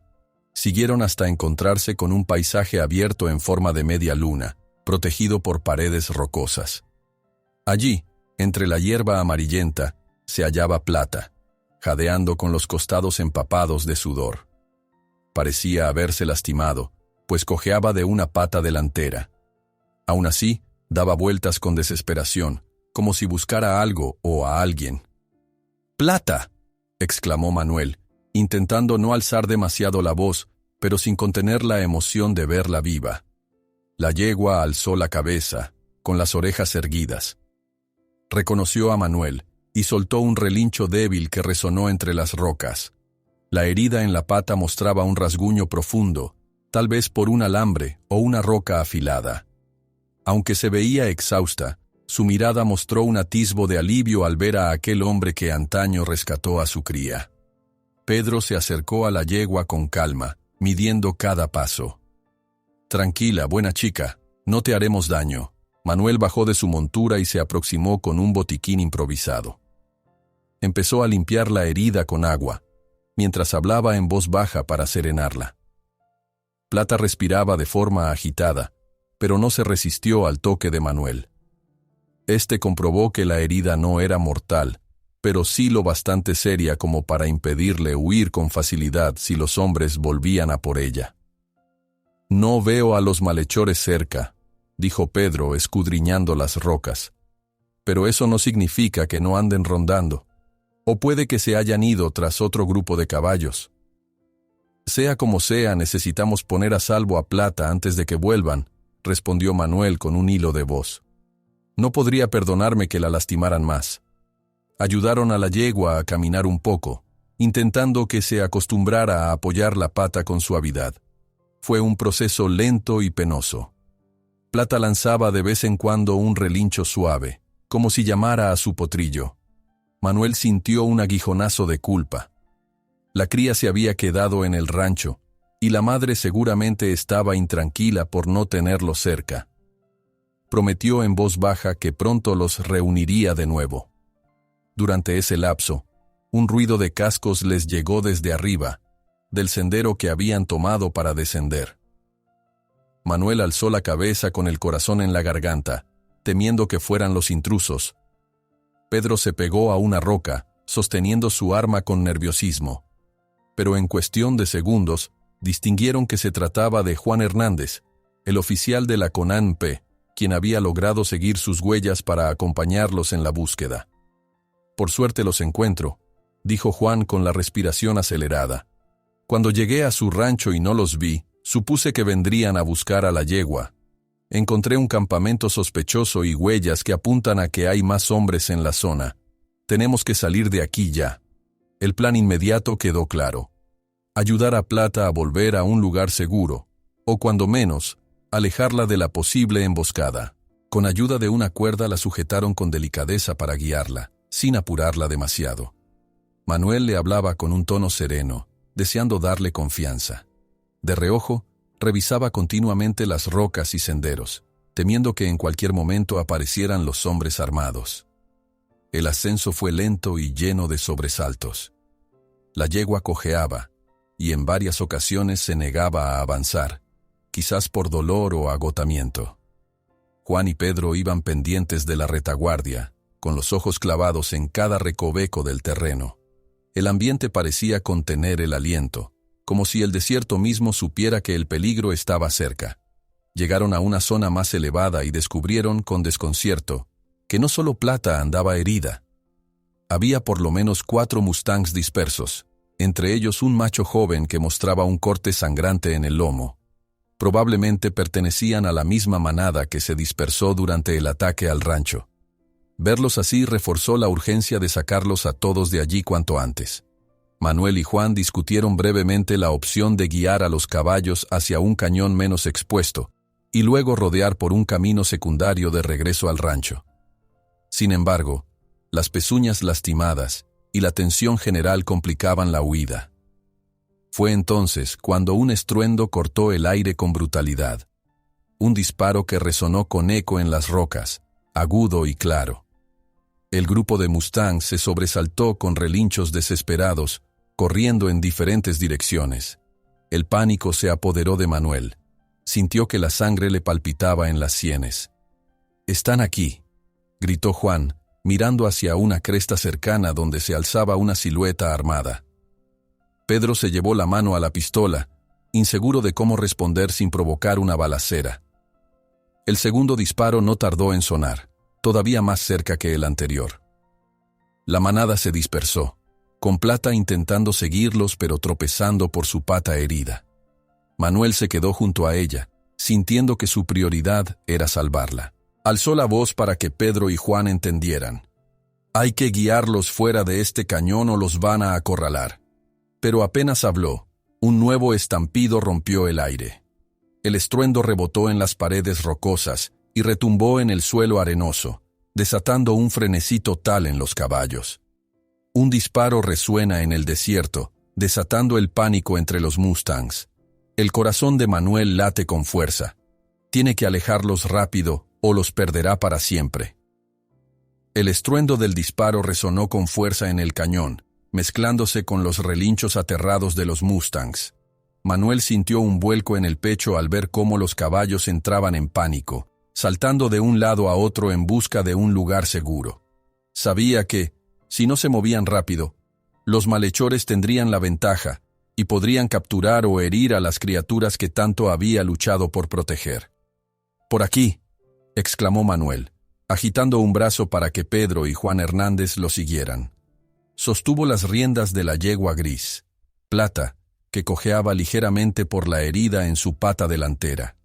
Siguieron hasta encontrarse con un paisaje abierto en forma de media luna, protegido por paredes rocosas. Allí, entre la hierba amarillenta, se hallaba Plata, jadeando con los costados empapados de sudor. Parecía haberse lastimado, pues cojeaba de una pata delantera. Aún así, daba vueltas con desesperación, como si buscara algo o a alguien. «¡Plata!», exclamó Manuel, intentando no alzar demasiado la voz, pero sin contener la emoción de verla viva. La yegua alzó la cabeza, con las orejas erguidas. Reconoció a Manuel y soltó un relincho débil que resonó entre las rocas. La herida en la pata mostraba un rasguño profundo, tal vez por un alambre o una roca afilada. Aunque se veía exhausta, su mirada mostró un atisbo de alivio al ver a aquel hombre que antaño rescató a su cría. Pedro se acercó a la yegua con calma, midiendo cada paso. «Tranquila, buena chica, no te haremos daño». Manuel bajó de su montura y se aproximó con un botiquín improvisado. Empezó a limpiar la herida con agua, mientras hablaba en voz baja para serenarla. Plata respiraba de forma agitada, pero no se resistió al toque de Manuel. Este comprobó que la herida no era mortal, pero sí lo bastante seria como para impedirle huir con facilidad si los hombres volvían a por ella. «No veo a los malhechores cerca», dijo Pedro escudriñando las rocas. «Pero eso no significa que no anden rondando. O puede que se hayan ido tras otro grupo de caballos. Sea como sea, necesitamos poner a salvo a Plata antes de que vuelvan», respondió Manuel con un hilo de voz. «No podría perdonarme que la lastimaran más». Ayudaron a la yegua a caminar un poco, intentando que se acostumbrara a apoyar la pata con suavidad. Fue un proceso lento y penoso. Plata lanzaba de vez en cuando un relincho suave, como si llamara a su potrillo. Manuel sintió un aguijonazo de culpa. La cría se había quedado en el rancho, y la madre seguramente estaba intranquila por no tenerlo cerca. Prometió en voz baja que pronto los reuniría de nuevo. Durante ese lapso, un ruido de cascos les llegó desde arriba, del sendero que habían tomado para descender. Manuel alzó la cabeza con el corazón en la garganta, temiendo que fueran los intrusos. Pedro se pegó a una roca, sosteniendo su arma con nerviosismo. Pero en cuestión de segundos, distinguieron que se trataba de Juan Hernández, el oficial de la CONANP, quien había logrado seguir sus huellas para acompañarlos en la búsqueda. «Por suerte los encuentro», dijo Juan con la respiración acelerada. «Cuando llegué a su rancho y no los vi, supuse que vendrían a buscar a la yegua. Encontré un campamento sospechoso y huellas que apuntan a que hay más hombres en la zona. Tenemos que salir de aquí ya». El plan inmediato quedó claro: ayudar a Plata a volver a un lugar seguro, o cuando menos, alejarla de la posible emboscada. Con ayuda de una cuerda la sujetaron con delicadeza para guiarla, sin apurarla demasiado. Manuel le hablaba con un tono sereno, deseando darle confianza. De reojo, revisaba continuamente las rocas y senderos, temiendo que en cualquier momento aparecieran los hombres armados. El ascenso fue lento y lleno de sobresaltos. La yegua cojeaba, y en varias ocasiones se negaba a avanzar, quizás por dolor o agotamiento. Juan y Pedro iban pendientes de la retaguardia, con los ojos clavados en cada recoveco del terreno. El ambiente parecía contener el aliento, como si el desierto mismo supiera que el peligro estaba cerca. Llegaron a una zona más elevada y descubrieron con desconcierto que no solo Plata andaba herida. Había por lo menos 4 mustangs dispersos, entre ellos un macho joven que mostraba un corte sangrante en el lomo. Probablemente pertenecían a la misma manada que se dispersó durante el ataque al rancho. Verlos así reforzó la urgencia de sacarlos a todos de allí cuanto antes. Manuel y Juan discutieron brevemente la opción de guiar a los caballos hacia un cañón menos expuesto, y luego rodear por un camino secundario de regreso al rancho. Sin embargo, las pezuñas lastimadas y la tensión general complicaban la huida. Fue entonces cuando un estruendo cortó el aire con brutalidad. Un disparo que resonó con eco en las rocas, agudo y claro. El grupo de mustangs se sobresaltó con relinchos desesperados, corriendo en diferentes direcciones. El pánico se apoderó de Manuel. Sintió que la sangre le palpitaba en las sienes. «Están aquí», gritó Juan, mirando hacia una cresta cercana donde se alzaba una silueta armada. Pedro se llevó la mano a la pistola, inseguro de cómo responder sin provocar una balacera. El segundo disparo no tardó en sonar, todavía más cerca que el anterior. La manada se dispersó, con Plata intentando seguirlos pero tropezando por su pata herida. Manuel se quedó junto a ella, sintiendo que su prioridad era salvarla. Alzó la voz para que Pedro y Juan entendieran. «Hay que guiarlos fuera de este cañón o los van a acorralar». Pero apenas habló, un nuevo estampido rompió el aire. El estruendo rebotó en las paredes rocosas y retumbó en el suelo arenoso, desatando un frenesí total en los caballos. Un disparo resuena en el desierto, desatando el pánico entre los mustangs. El corazón de Manuel late con fuerza. Tiene que alejarlos rápido o los perderá para siempre. El estruendo del disparo resonó con fuerza en el cañón, mezclándose con los relinchos aterrados de los mustangs. Manuel sintió un vuelco en el pecho al ver cómo los caballos entraban en pánico, saltando de un lado a otro en busca de un lugar seguro. Sabía que, si no se movían rápido, los malhechores tendrían la ventaja y podrían capturar o herir a las criaturas que tanto había luchado por proteger. «Por aquí», exclamó Manuel, agitando un brazo para que Pedro y Juan Hernández lo siguieran. Sostuvo las riendas de la yegua gris, Plata, que cojeaba ligeramente por la herida en su pata delantera.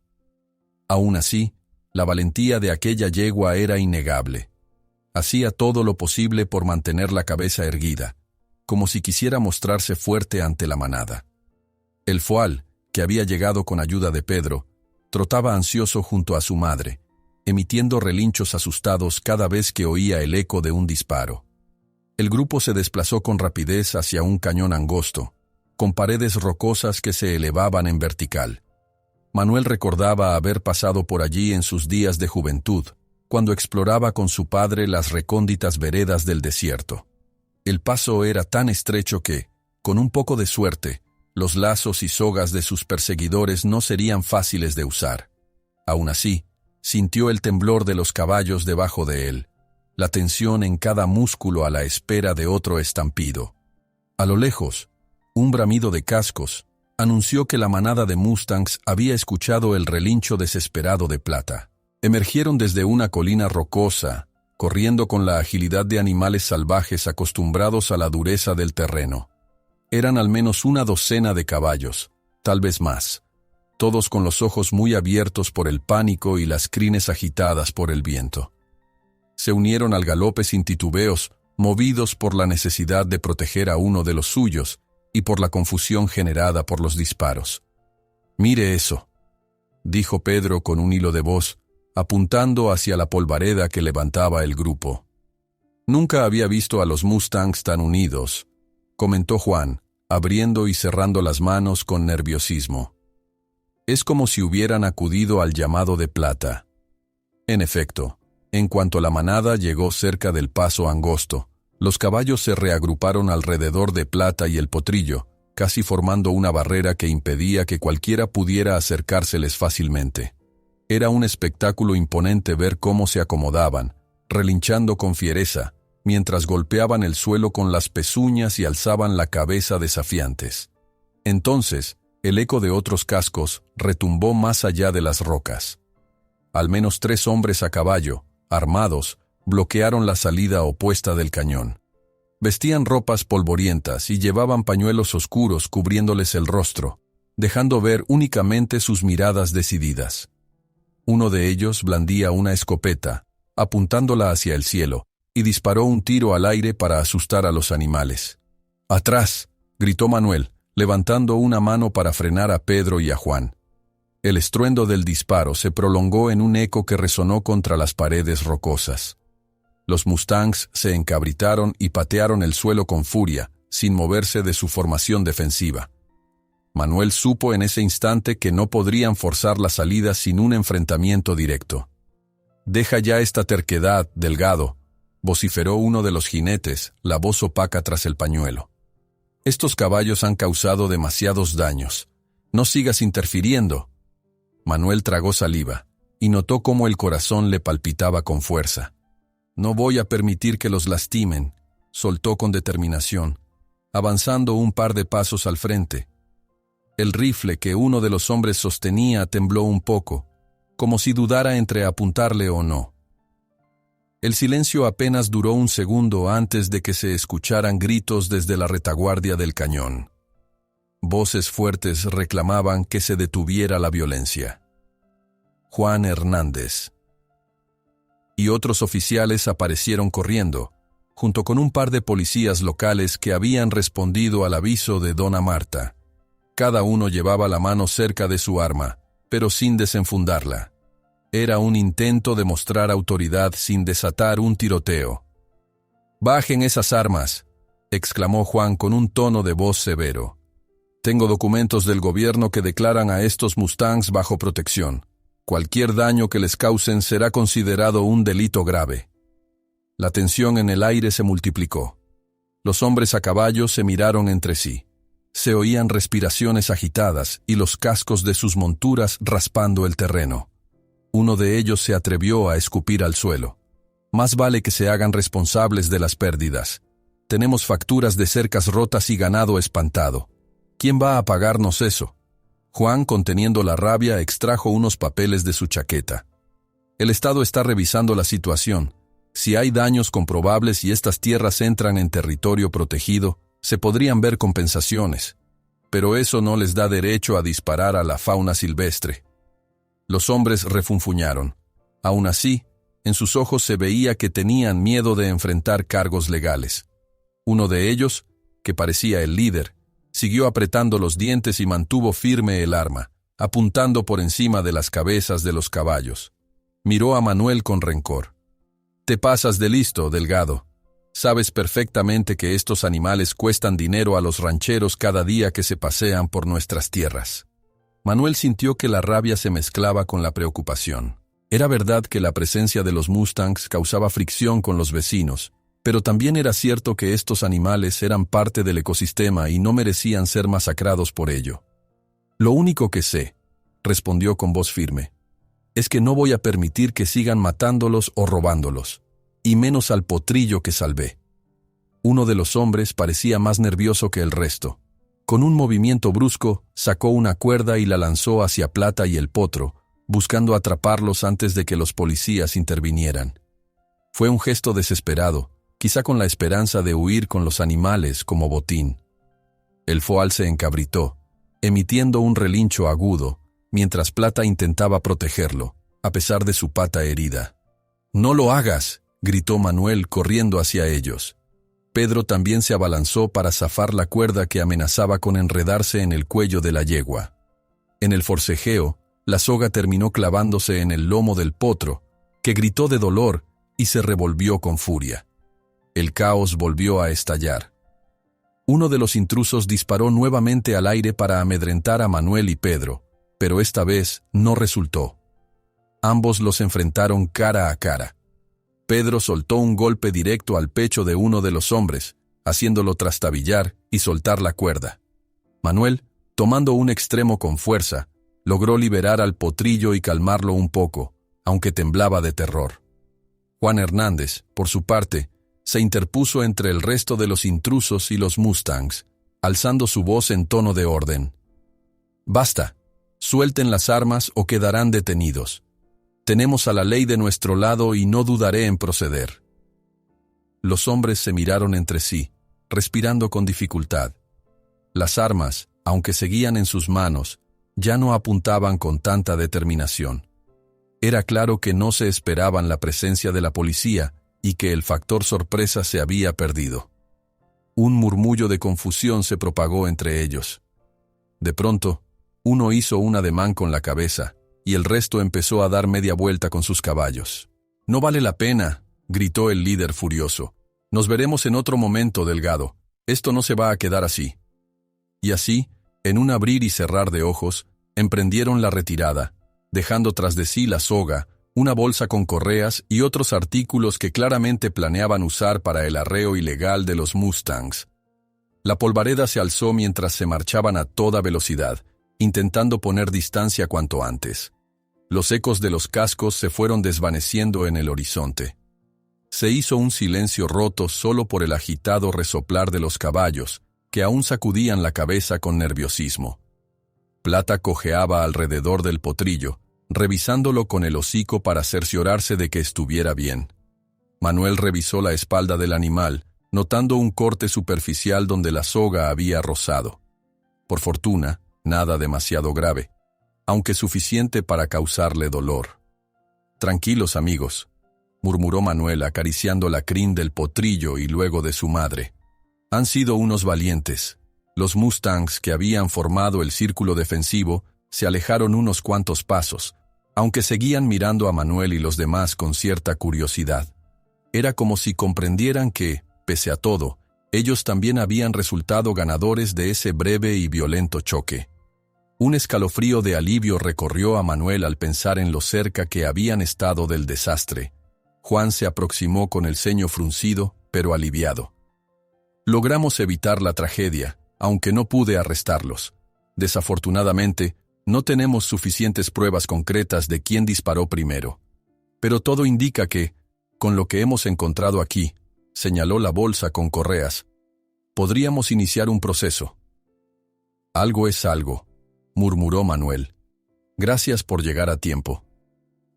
Aún así, la valentía de aquella yegua era innegable. Hacía todo lo posible por mantener la cabeza erguida, como si quisiera mostrarse fuerte ante la manada. El Foal, que había llegado con ayuda de Pedro, trotaba ansioso junto a su madre, emitiendo relinchos asustados cada vez que oía el eco de un disparo. El grupo se desplazó con rapidez hacia un cañón angosto, con paredes rocosas que se elevaban en vertical. Manuel recordaba haber pasado por allí en sus días de juventud, cuando exploraba con su padre las recónditas veredas del desierto. El paso era tan estrecho que, con un poco de suerte, los lazos y sogas de sus perseguidores no serían fáciles de usar. Aún así, sintió el temblor de los caballos debajo de él, la tensión en cada músculo a la espera de otro estampido. A lo lejos, un bramido de cascos anunció que la manada de mustangs había escuchado el relincho desesperado de Plata. Emergieron desde una colina rocosa, corriendo con la agilidad de animales salvajes acostumbrados a la dureza del terreno. Eran al menos una docena de caballos, tal vez más, todos con los ojos muy abiertos por el pánico y las crines agitadas por el viento. Se unieron al galope sin titubeos, movidos por la necesidad de proteger a uno de los suyos y por la confusión generada por los disparos. «Mire eso», dijo Pedro con un hilo de voz, apuntando hacia la polvareda que levantaba el grupo. «Nunca había visto a los mustangs tan unidos», comentó Juan, abriendo y cerrando las manos con nerviosismo. «Es como si hubieran acudido al llamado de Plata». En efecto, en cuanto la manada llegó cerca del paso angosto, los caballos se reagruparon alrededor de Plata y el potrillo, casi formando una barrera que impedía que cualquiera pudiera acercárseles fácilmente. Era un espectáculo imponente ver cómo se acomodaban, relinchando con fiereza, mientras golpeaban el suelo con las pezuñas y alzaban la cabeza desafiantes. Entonces, el eco de otros cascos retumbó más allá de las rocas. Al menos 3 hombres a caballo, armados, bloquearon la salida opuesta del cañón. Vestían ropas polvorientas y llevaban pañuelos oscuros cubriéndoles el rostro, dejando ver únicamente sus miradas decididas. Uno de ellos blandía una escopeta, apuntándola hacia el cielo, y disparó un tiro al aire para asustar a los animales. «¡Atrás!», gritó Manuel, levantando una mano para frenar a Pedro y a Juan. El estruendo del disparo se prolongó en un eco que resonó contra las paredes rocosas. Los mustangs se encabritaron y patearon el suelo con furia, sin moverse de su formación defensiva. Manuel supo en ese instante que no podrían forzar la salida sin un enfrentamiento directo. «Deja ya esta terquedad, Delgado», vociferó uno de los jinetes, la voz opaca tras el pañuelo. Estos caballos han causado demasiados daños. No sigas interfiriendo. Manuel tragó saliva y notó cómo el corazón le palpitaba con fuerza. No voy a permitir que los lastimen, soltó con determinación, avanzando un par de pasos al frente. El rifle que uno de los hombres sostenía tembló un poco, como si dudara entre apuntarle o no. El silencio apenas duró un segundo antes de que se escucharan gritos desde la retaguardia del cañón. Voces fuertes reclamaban que se detuviera la violencia. Juan Hernández y otros oficiales aparecieron corriendo, junto con un par de policías locales que habían respondido al aviso de Dona Marta. Cada uno llevaba la mano cerca de su arma, pero sin desenfundarla. Era un intento de mostrar autoridad sin desatar un tiroteo. «Bajen esas armas», exclamó Juan con un tono de voz severo. «Tengo documentos del gobierno que declaran a estos Mustangs bajo protección. Cualquier daño que les causen será considerado un delito grave». La tensión en el aire se multiplicó. Los hombres a caballo se miraron entre sí. Se oían respiraciones agitadas y los cascos de sus monturas raspando el terreno. Uno de ellos se atrevió a escupir al suelo. «Más vale que se hagan responsables de las pérdidas. Tenemos facturas de cercas rotas y ganado espantado. ¿Quién va a pagarnos eso?» Juan, conteniendo la rabia, extrajo unos papeles de su chaqueta. «El Estado está revisando la situación. Si hay daños comprobables y estas tierras entran en territorio protegido, se podrían ver compensaciones. Pero eso no les da derecho a disparar a la fauna silvestre». Los hombres refunfuñaron. Aún así, en sus ojos se veía que tenían miedo de enfrentar cargos legales. Uno de ellos, que parecía el líder, siguió apretando los dientes y mantuvo firme el arma, apuntando por encima de las cabezas de los caballos. Miró a Manuel con rencor. «Te pasas de listo, Delgado. Sabes perfectamente que estos animales cuestan dinero a los rancheros cada día que se pasean por nuestras tierras». Manuel sintió que la rabia se mezclaba con la preocupación. Era verdad que la presencia de los Mustangs causaba fricción con los vecinos, pero también era cierto que estos animales eran parte del ecosistema y no merecían ser masacrados por ello. «Lo único que sé», respondió con voz firme, «es que no voy a permitir que sigan matándolos o robándolos, y menos al potrillo que salvé». Uno de los hombres parecía más nervioso que el resto. Con un movimiento brusco, sacó una cuerda y la lanzó hacia Plata y el potro, buscando atraparlos antes de que los policías intervinieran. Fue un gesto desesperado, quizá con la esperanza de huir con los animales como botín. El foal se encabritó, emitiendo un relincho agudo, mientras Plata intentaba protegerlo, a pesar de su pata herida. «¡No lo hagas!», gritó Manuel corriendo hacia ellos. Pedro también se abalanzó para zafar la cuerda que amenazaba con enredarse en el cuello de la yegua. En el forcejeo, la soga terminó clavándose en el lomo del potro, que gritó de dolor y se revolvió con furia. El caos volvió a estallar. Uno de los intrusos disparó nuevamente al aire para amedrentar a Manuel y Pedro, pero esta vez no resultó. Ambos los enfrentaron cara a cara. Pedro soltó un golpe directo al pecho de uno de los hombres, haciéndolo trastabillar y soltar la cuerda. Manuel, tomando un extremo con fuerza, logró liberar al potrillo y calmarlo un poco, aunque temblaba de terror. Juan Hernández, por su parte, se interpuso entre el resto de los intrusos y los Mustangs, alzando su voz en tono de orden. «Basta, suelten las armas o quedarán detenidos. Tenemos a la ley de nuestro lado y no dudaré en proceder». Los hombres se miraron entre sí, respirando con dificultad. Las armas, aunque seguían en sus manos, ya no apuntaban con tanta determinación. Era claro que no se esperaban la presencia de la policía y que el factor sorpresa se había perdido. Un murmullo de confusión se propagó entre ellos. De pronto, uno hizo un ademán con la cabeza, y el resto empezó a dar media vuelta con sus caballos. «No vale la pena», gritó el líder furioso. «Nos veremos en otro momento, Delgado. Esto no se va a quedar así». Y así, en un abrir y cerrar de ojos, emprendieron la retirada, dejando tras de sí la soga, una bolsa con correas y otros artículos que claramente planeaban usar para el arreo ilegal de los Mustangs. La polvareda se alzó mientras se marchaban a toda velocidad, intentando poner distancia cuanto antes. Los ecos de los cascos se fueron desvaneciendo en el horizonte. Se hizo un silencio roto solo por el agitado resoplar de los caballos, que aún sacudían la cabeza con nerviosismo. Plata cojeaba alrededor del potrillo, revisándolo con el hocico para cerciorarse de que estuviera bien. Manuel revisó la espalda del animal, notando un corte superficial donde la soga había rozado. Por fortuna, nada demasiado grave, aunque suficiente para causarle dolor. «Tranquilos, amigos», murmuró Manuel acariciando la crin del potrillo y luego de su madre. «Han sido unos valientes». Los mustangs que habían formado el círculo defensivo se alejaron unos cuantos pasos, aunque seguían mirando a Manuel y los demás con cierta curiosidad. Era como si comprendieran que, pese a todo, ellos también habían resultado ganadores de ese breve y violento choque. Un escalofrío de alivio recorrió a Manuel al pensar en lo cerca que habían estado del desastre. Juan se aproximó con el ceño fruncido, pero aliviado. «Logramos evitar la tragedia, aunque no pude arrestarlos. Desafortunadamente, no tenemos suficientes pruebas concretas de quién disparó primero. Pero todo indica que, con lo que hemos encontrado aquí», señaló la bolsa con correas, «podríamos iniciar un proceso». «Algo es algo», murmuró Manuel. «Gracias por llegar a tiempo.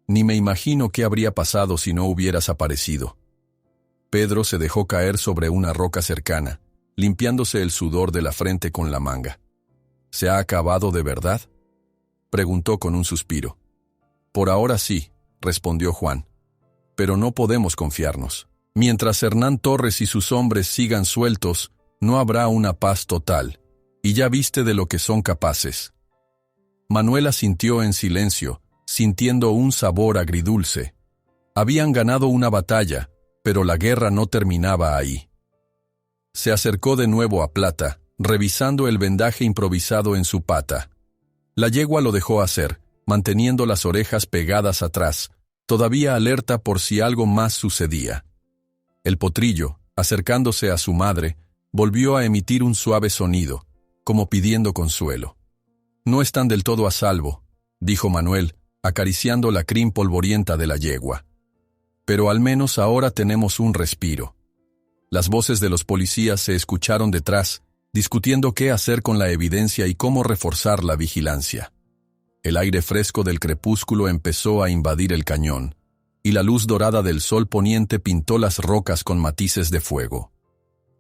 Ni me imagino qué habría pasado si no hubieras aparecido». Pedro se dejó caer sobre una roca cercana, limpiándose el sudor de la frente con la manga. «¿Se ha acabado de verdad?», preguntó con un suspiro. «Por ahora sí», respondió Juan. «Pero no podemos confiarnos. Mientras Hernán Torres y sus hombres sigan sueltos, no habrá una paz total, y ya viste de lo que son capaces». Manuel asintió en silencio, sintiendo un sabor agridulce. Habían ganado una batalla, pero la guerra no terminaba ahí. Se acercó de nuevo a Plata, revisando el vendaje improvisado en su pata. La yegua lo dejó hacer, manteniendo las orejas pegadas atrás, todavía alerta por si algo más sucedía. El potrillo, acercándose a su madre, volvió a emitir un suave sonido, como pidiendo consuelo. «No están del todo a salvo», dijo Manuel, acariciando la crin polvorienta de la yegua. «Pero al menos ahora tenemos un respiro». Las voces de los policías se escucharon detrás, discutiendo qué hacer con la evidencia y cómo reforzar la vigilancia. El aire fresco del crepúsculo empezó a invadir el cañón, y la luz dorada del sol poniente pintó las rocas con matices de fuego.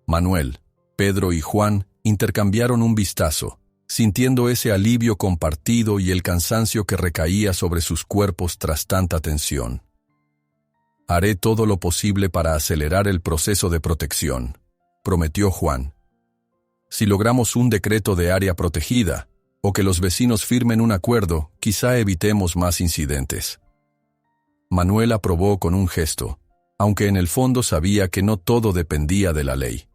Manuel, Pedro y Juan intercambiaron un vistazo, sintiendo ese alivio compartido y el cansancio que recaía sobre sus cuerpos tras tanta tensión. «Haré todo lo posible para acelerar el proceso de protección», prometió Juan. «Si logramos un decreto de área protegida, o que los vecinos firmen un acuerdo, quizá evitemos más incidentes». Manuel aprobó con un gesto, aunque en el fondo sabía que no todo dependía de la ley.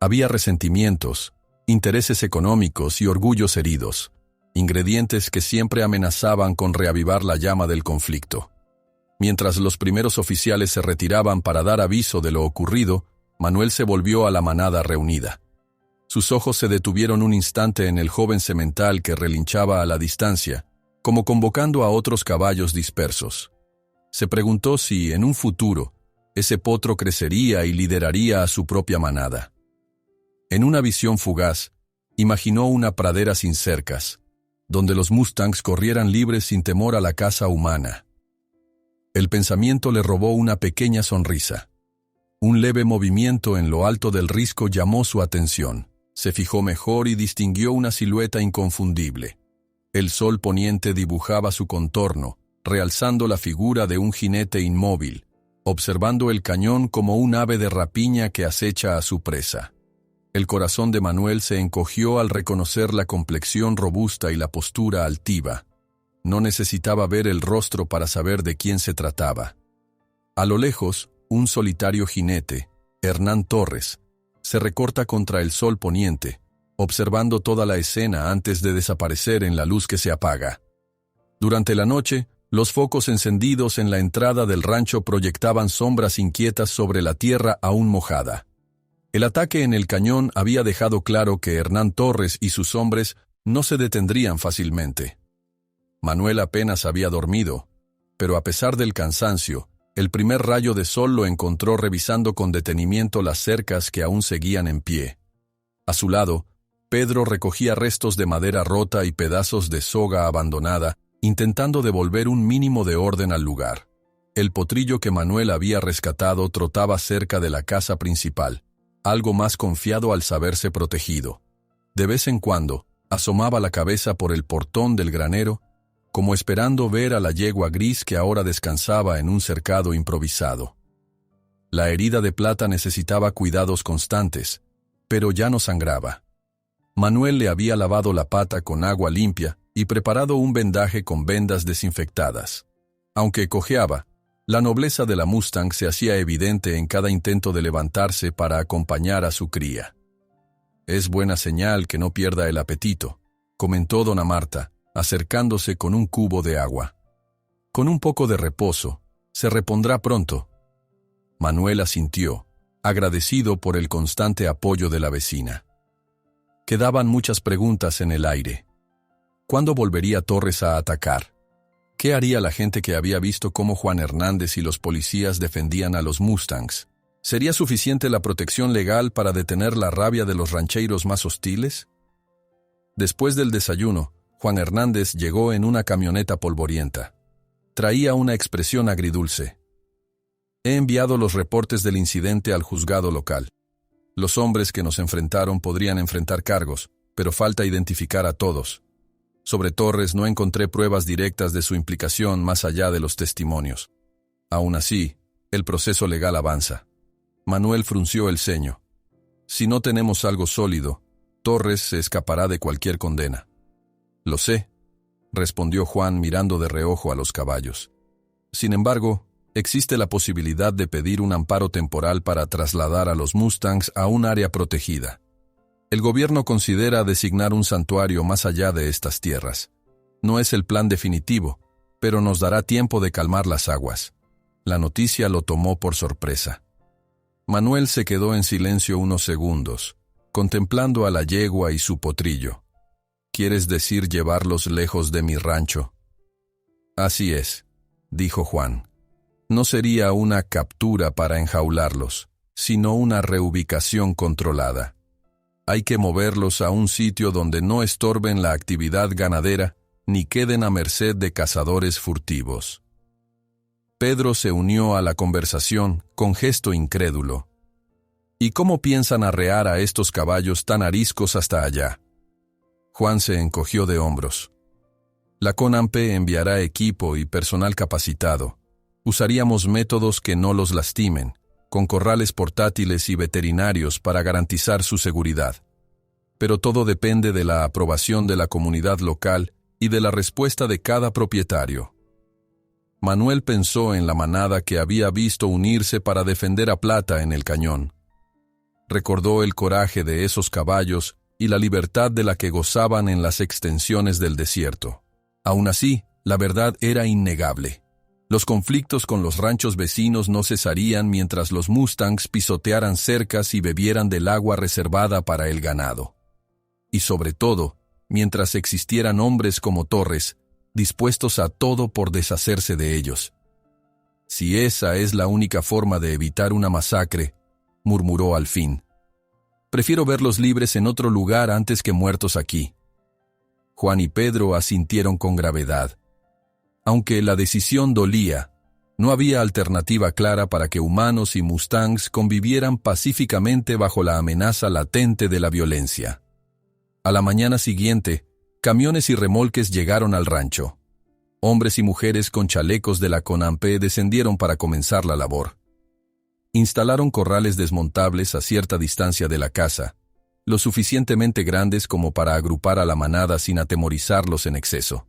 Había resentimientos, intereses económicos y orgullos heridos, ingredientes que siempre amenazaban con reavivar la llama del conflicto. Mientras los primeros oficiales se retiraban para dar aviso de lo ocurrido, Manuel se volvió a la manada reunida. Sus ojos se detuvieron un instante en el joven semental que relinchaba a la distancia, como convocando a otros caballos dispersos. Se preguntó si, en un futuro, ese potro crecería y lideraría a su propia manada. En una visión fugaz, imaginó una pradera sin cercas, donde los mustangs corrieran libres sin temor a la caza humana. El pensamiento le robó una pequeña sonrisa. Un leve movimiento en lo alto del risco llamó su atención. Se fijó mejor y distinguió una silueta inconfundible. El sol poniente dibujaba su contorno, realzando la figura de un jinete inmóvil, observando el cañón como un ave de rapiña que acecha a su presa. El corazón de Manuel se encogió al reconocer la complexión robusta y la postura altiva. No necesitaba ver el rostro para saber de quién se trataba. A lo lejos, un solitario jinete, Hernán Torres, se recorta contra el sol poniente, observando toda la escena antes de desaparecer en la luz que se apaga. Durante la noche, los focos encendidos en la entrada del rancho proyectaban sombras inquietas sobre la tierra aún mojada. El ataque en el cañón había dejado claro que Hernán Torres y sus hombres no se detendrían fácilmente. Manuel apenas había dormido, pero a pesar del cansancio, el primer rayo de sol lo encontró revisando con detenimiento las cercas que aún seguían en pie. A su lado, Pedro recogía restos de madera rota y pedazos de soga abandonada, intentando devolver un mínimo de orden al lugar. El potrillo que Manuel había rescatado trotaba cerca de la casa principal, algo más confiado al saberse protegido. De vez en cuando, asomaba la cabeza por el portón del granero, como esperando ver a la yegua gris que ahora descansaba en un cercado improvisado. La herida de plata necesitaba cuidados constantes, pero ya no sangraba. Manuel le había lavado la pata con agua limpia y preparado un vendaje con vendas desinfectadas. Aunque cojeaba, la nobleza de la Mustang se hacía evidente en cada intento de levantarse para acompañar a su cría. «Es buena señal que no pierda el apetito», comentó dona Marta, acercándose con un cubo de agua. «Con un poco de reposo, se repondrá pronto». Manuel asintió, agradecido por el constante apoyo de la vecina. Quedaban muchas preguntas en el aire. ¿Cuándo volvería Torres a atacar? ¿Qué haría la gente que había visto cómo Juan Hernández y los policías defendían a los Mustangs? ¿Sería suficiente la protección legal para detener la rabia de los rancheros más hostiles? Después del desayuno, Juan Hernández llegó en una camioneta polvorienta. Traía una expresión agridulce. «He enviado los reportes del incidente al juzgado local. Los hombres que nos enfrentaron podrían enfrentar cargos, pero falta identificar a todos. Sobre Torres no encontré pruebas directas de su implicación más allá de los testimonios. Aún así, el proceso legal avanza». Manuel frunció el ceño. «Si no tenemos algo sólido, Torres se escapará de cualquier condena». «Lo sé», respondió Juan mirando de reojo a los caballos. «Sin embargo, existe la posibilidad de pedir un amparo temporal para trasladar a los Mustangs a un área protegida. El gobierno considera designar un santuario más allá de estas tierras. No es el plan definitivo, pero nos dará tiempo de calmar las aguas». La noticia lo tomó por sorpresa. Manuel se quedó en silencio unos segundos, contemplando a la yegua y su potrillo. «¿Quieres decir llevarlos lejos de mi rancho?» «Así es», dijo Juan. «No sería una captura para enjaularlos, sino una reubicación controlada. Hay que moverlos a un sitio donde no estorben la actividad ganadera ni queden a merced de cazadores furtivos». Pedro se unió a la conversación con gesto incrédulo. «¿Y cómo piensan arrear a estos caballos tan ariscos hasta allá?» Juan se encogió de hombros. «La CONAMPE enviará equipo y personal capacitado. Usaríamos métodos que no los lastimen, con corrales portátiles y veterinarios para garantizar su seguridad. Pero todo depende de la aprobación de la comunidad local y de la respuesta de cada propietario». Manuel pensó en la manada que había visto unirse para defender a Plata en el cañón. Recordó el coraje de esos caballos y la libertad de la que gozaban en las extensiones del desierto. Aún así, la verdad era innegable. Los conflictos con los ranchos vecinos no cesarían mientras los Mustangs pisotearan cercas y bebieran del agua reservada para el ganado. Y sobre todo, mientras existieran hombres como Torres, dispuestos a todo por deshacerse de ellos. «Si esa es la única forma de evitar una masacre», murmuró al fin, «prefiero verlos libres en otro lugar antes que muertos aquí». Juan y Pedro asintieron con gravedad. Aunque la decisión dolía, no había alternativa clara para que humanos y Mustangs convivieran pacíficamente bajo la amenaza latente de la violencia. A la mañana siguiente, camiones y remolques llegaron al rancho. Hombres y mujeres con chalecos de la CONAMPE descendieron para comenzar la labor. Instalaron corrales desmontables a cierta distancia de la casa, lo suficientemente grandes como para agrupar a la manada sin atemorizarlos en exceso.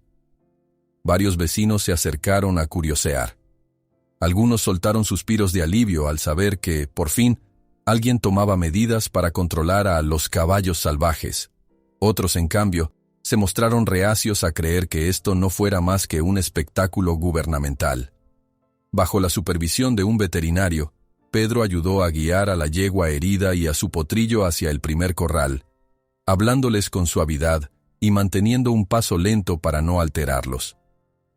Varios vecinos se acercaron a curiosear. Algunos soltaron suspiros de alivio al saber que, por fin, alguien tomaba medidas para controlar a los caballos salvajes. Otros, en cambio, se mostraron reacios a creer que esto no fuera más que un espectáculo gubernamental. Bajo la supervisión de un veterinario, Pedro ayudó a guiar a la yegua herida y a su potrillo hacia el primer corral, hablándoles con suavidad y manteniendo un paso lento para no alterarlos.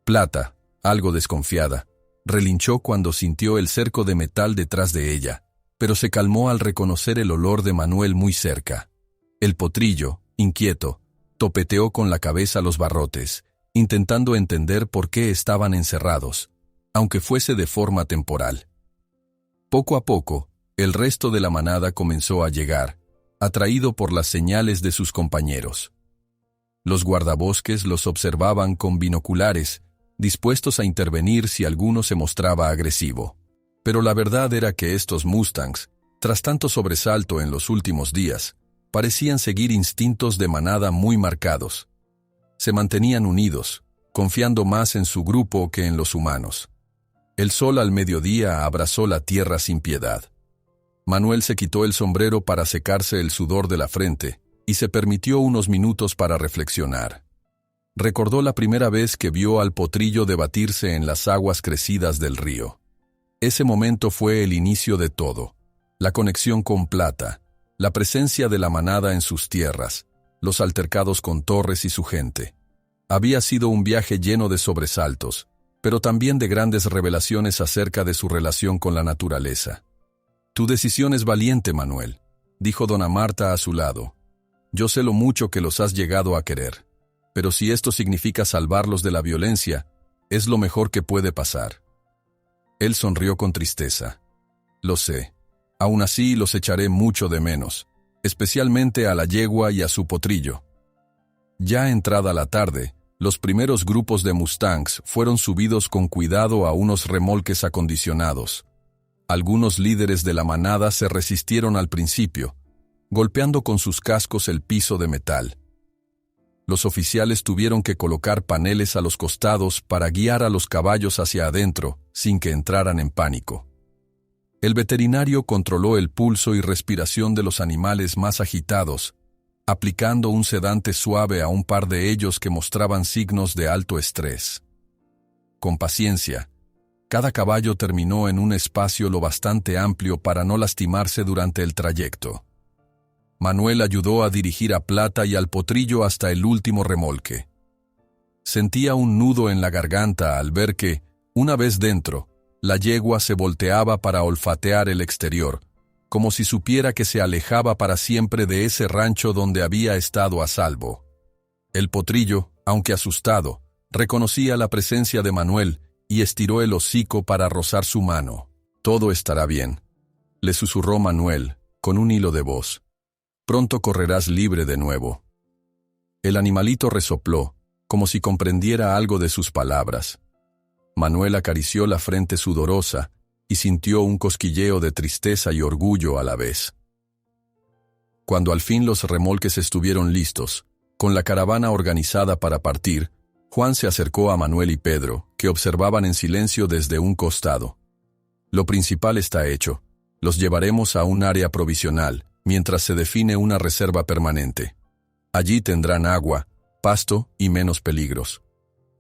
Plata, algo desconfiada, relinchó cuando sintió el cerco de metal detrás de ella, pero se calmó al reconocer el olor de Manuel muy cerca. El potrillo, inquieto, topeteó con la cabeza los barrotes, intentando entender por qué estaban encerrados, aunque fuese de forma temporal. Poco a poco, el resto de la manada comenzó a llegar, atraído por las señales de sus compañeros. Los guardabosques los observaban con binoculares, dispuestos a intervenir si alguno se mostraba agresivo. Pero la verdad era que estos Mustangs, tras tanto sobresalto en los últimos días, parecían seguir instintos de manada muy marcados. Se mantenían unidos, confiando más en su grupo que en los humanos. El sol al mediodía abrazó la tierra sin piedad. Manuel se quitó el sombrero para secarse el sudor de la frente y se permitió unos minutos para reflexionar. Recordó la primera vez que vio al potrillo debatirse en las aguas crecidas del río. Ese momento fue el inicio de todo: la conexión con Plata, la presencia de la manada en sus tierras, los altercados con Torres y su gente. Había sido un viaje lleno de sobresaltos, pero también de grandes revelaciones acerca de su relación con la naturaleza. «Tu decisión es valiente, Manuel», dijo dona Marta a su lado. «Yo sé lo mucho que los has llegado a querer, pero si esto significa salvarlos de la violencia, es lo mejor que puede pasar». Él sonrió con tristeza. «Lo sé. Aún así los echaré mucho de menos, especialmente a la yegua y a su potrillo». Ya entrada la tarde, los primeros grupos de Mustangs fueron subidos con cuidado a unos remolques acondicionados. Algunos líderes de la manada se resistieron al principio, golpeando con sus cascos el piso de metal. Los oficiales tuvieron que colocar paneles a los costados para guiar a los caballos hacia adentro, sin que entraran en pánico. El veterinario controló el pulso y respiración de los animales más agitados, aplicando un sedante suave a un par de ellos que mostraban signos de alto estrés. Con paciencia, cada caballo terminó en un espacio lo bastante amplio para no lastimarse durante el trayecto. Manuel ayudó a dirigir a Plata y al potrillo hasta el último remolque. Sentía un nudo en la garganta al ver que, una vez dentro, la yegua se volteaba para olfatear el exterior, como si supiera que se alejaba para siempre de ese rancho donde había estado a salvo. El potrillo, aunque asustado, reconocía la presencia de Manuel y estiró el hocico para rozar su mano. «Todo estará bien», le susurró Manuel, con un hilo de voz. «Pronto correrás libre de nuevo». El animalito resopló, como si comprendiera algo de sus palabras. Manuel acarició la frente sudorosa y sintió un cosquilleo de tristeza y orgullo a la vez. Cuando al fin los remolques estuvieron listos, con la caravana organizada para partir, Juan se acercó a Manuel y Pedro, que observaban en silencio desde un costado. «Lo principal está hecho. Los llevaremos a un área provisional, mientras se define una reserva permanente. Allí tendrán agua, pasto y menos peligros.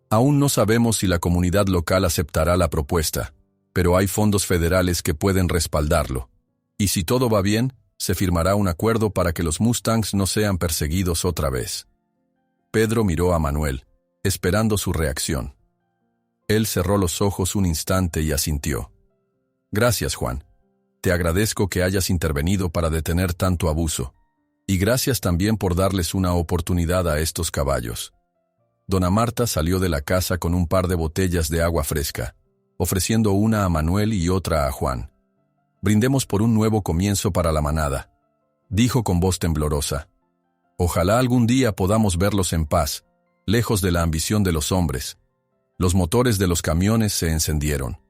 Aún no sabemos si la comunidad local aceptará la propuesta, pero hay fondos federales que pueden respaldarlo. Y si todo va bien, se firmará un acuerdo para que los Mustangs no sean perseguidos otra vez». Pedro miró a Manuel, esperando su reacción. Él cerró los ojos un instante y asintió. «Gracias, Juan. Te agradezco que hayas intervenido para detener tanto abuso. Y gracias también por darles una oportunidad a estos caballos». Dona Marta salió de la casa con un par de botellas de agua fresca, ofreciendo una a Manuel y otra a Juan. «Brindemos por un nuevo comienzo para la manada», dijo con voz temblorosa. «Ojalá algún día podamos verlos en paz, lejos de la ambición de los hombres». Los motores de los camiones se encendieron.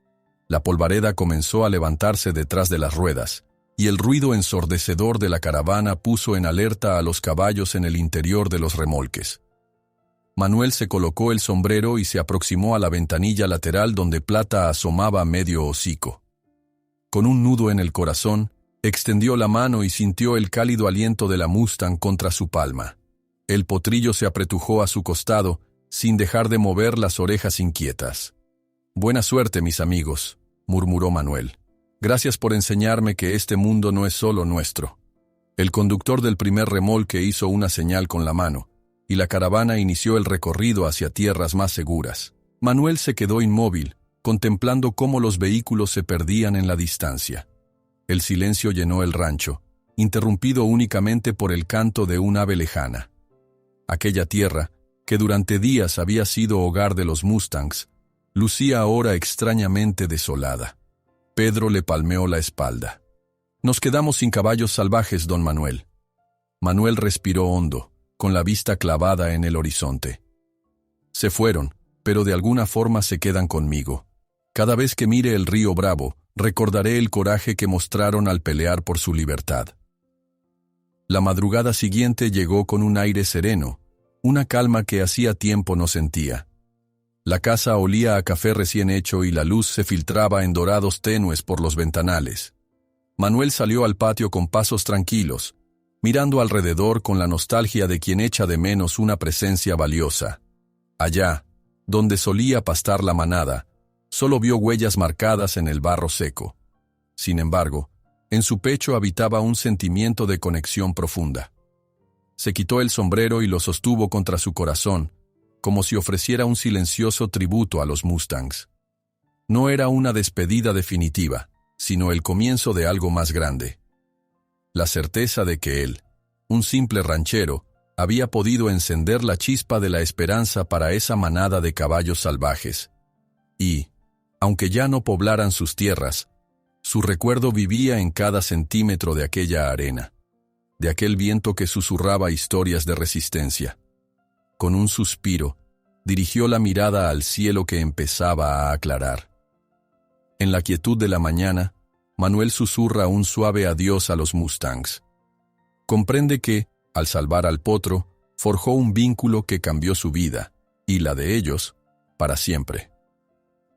La polvareda comenzó a levantarse detrás de las ruedas, y el ruido ensordecedor de la caravana puso en alerta a los caballos en el interior de los remolques. Manuel se colocó el sombrero y se aproximó a la ventanilla lateral donde Plata asomaba medio hocico. Con un nudo en el corazón, extendió la mano y sintió el cálido aliento de la Mustang contra su palma. El potrillo se apretujó a su costado, sin dejar de mover las orejas inquietas. «Buena suerte, mis amigos», murmuró Manuel. Gracias por enseñarme que este mundo no es solo nuestro. El conductor del primer remolque hizo una señal con la mano, y la caravana inició el recorrido hacia tierras más seguras. Manuel se quedó inmóvil, contemplando cómo los vehículos se perdían en la distancia. El silencio llenó el rancho, interrumpido únicamente por el canto de un ave lejana. Aquella tierra, que durante días había sido hogar de los Mustangs, lucía ahora extrañamente desolada. Pedro le palmeó la espalda. Nos quedamos sin caballos salvajes, don Manuel. Manuel respiró hondo, con la vista clavada en el horizonte. Se fueron, pero de alguna forma se quedan conmigo. Cada vez que mire el río Bravo, recordaré el coraje que mostraron al pelear por su libertad. La madrugada siguiente llegó con un aire sereno, una calma que hacía tiempo no sentía. La casa olía a café recién hecho y la luz se filtraba en dorados tenues por los ventanales. Manuel salió al patio con pasos tranquilos, mirando alrededor con la nostalgia de quien echa de menos una presencia valiosa. Allá, donde solía pastar la manada, solo vio huellas marcadas en el barro seco. Sin embargo, en su pecho habitaba un sentimiento de conexión profunda. Se quitó el sombrero y lo sostuvo contra su corazón, como si ofreciera un silencioso tributo a los Mustangs. No era una despedida definitiva, sino el comienzo de algo más grande. La certeza de que él, un simple ranchero, había podido encender la chispa de la esperanza para esa manada de caballos salvajes. Y, aunque ya no poblaran sus tierras, su recuerdo vivía en cada centímetro de aquella arena, de aquel viento que susurraba historias de resistencia. Con un suspiro, dirigió la mirada al cielo que empezaba a aclarar. En la quietud de la mañana, Manuel susurra un suave adiós a los Mustangs. Comprende que, al salvar al potro, forjó un vínculo que cambió su vida, y la de ellos, para siempre.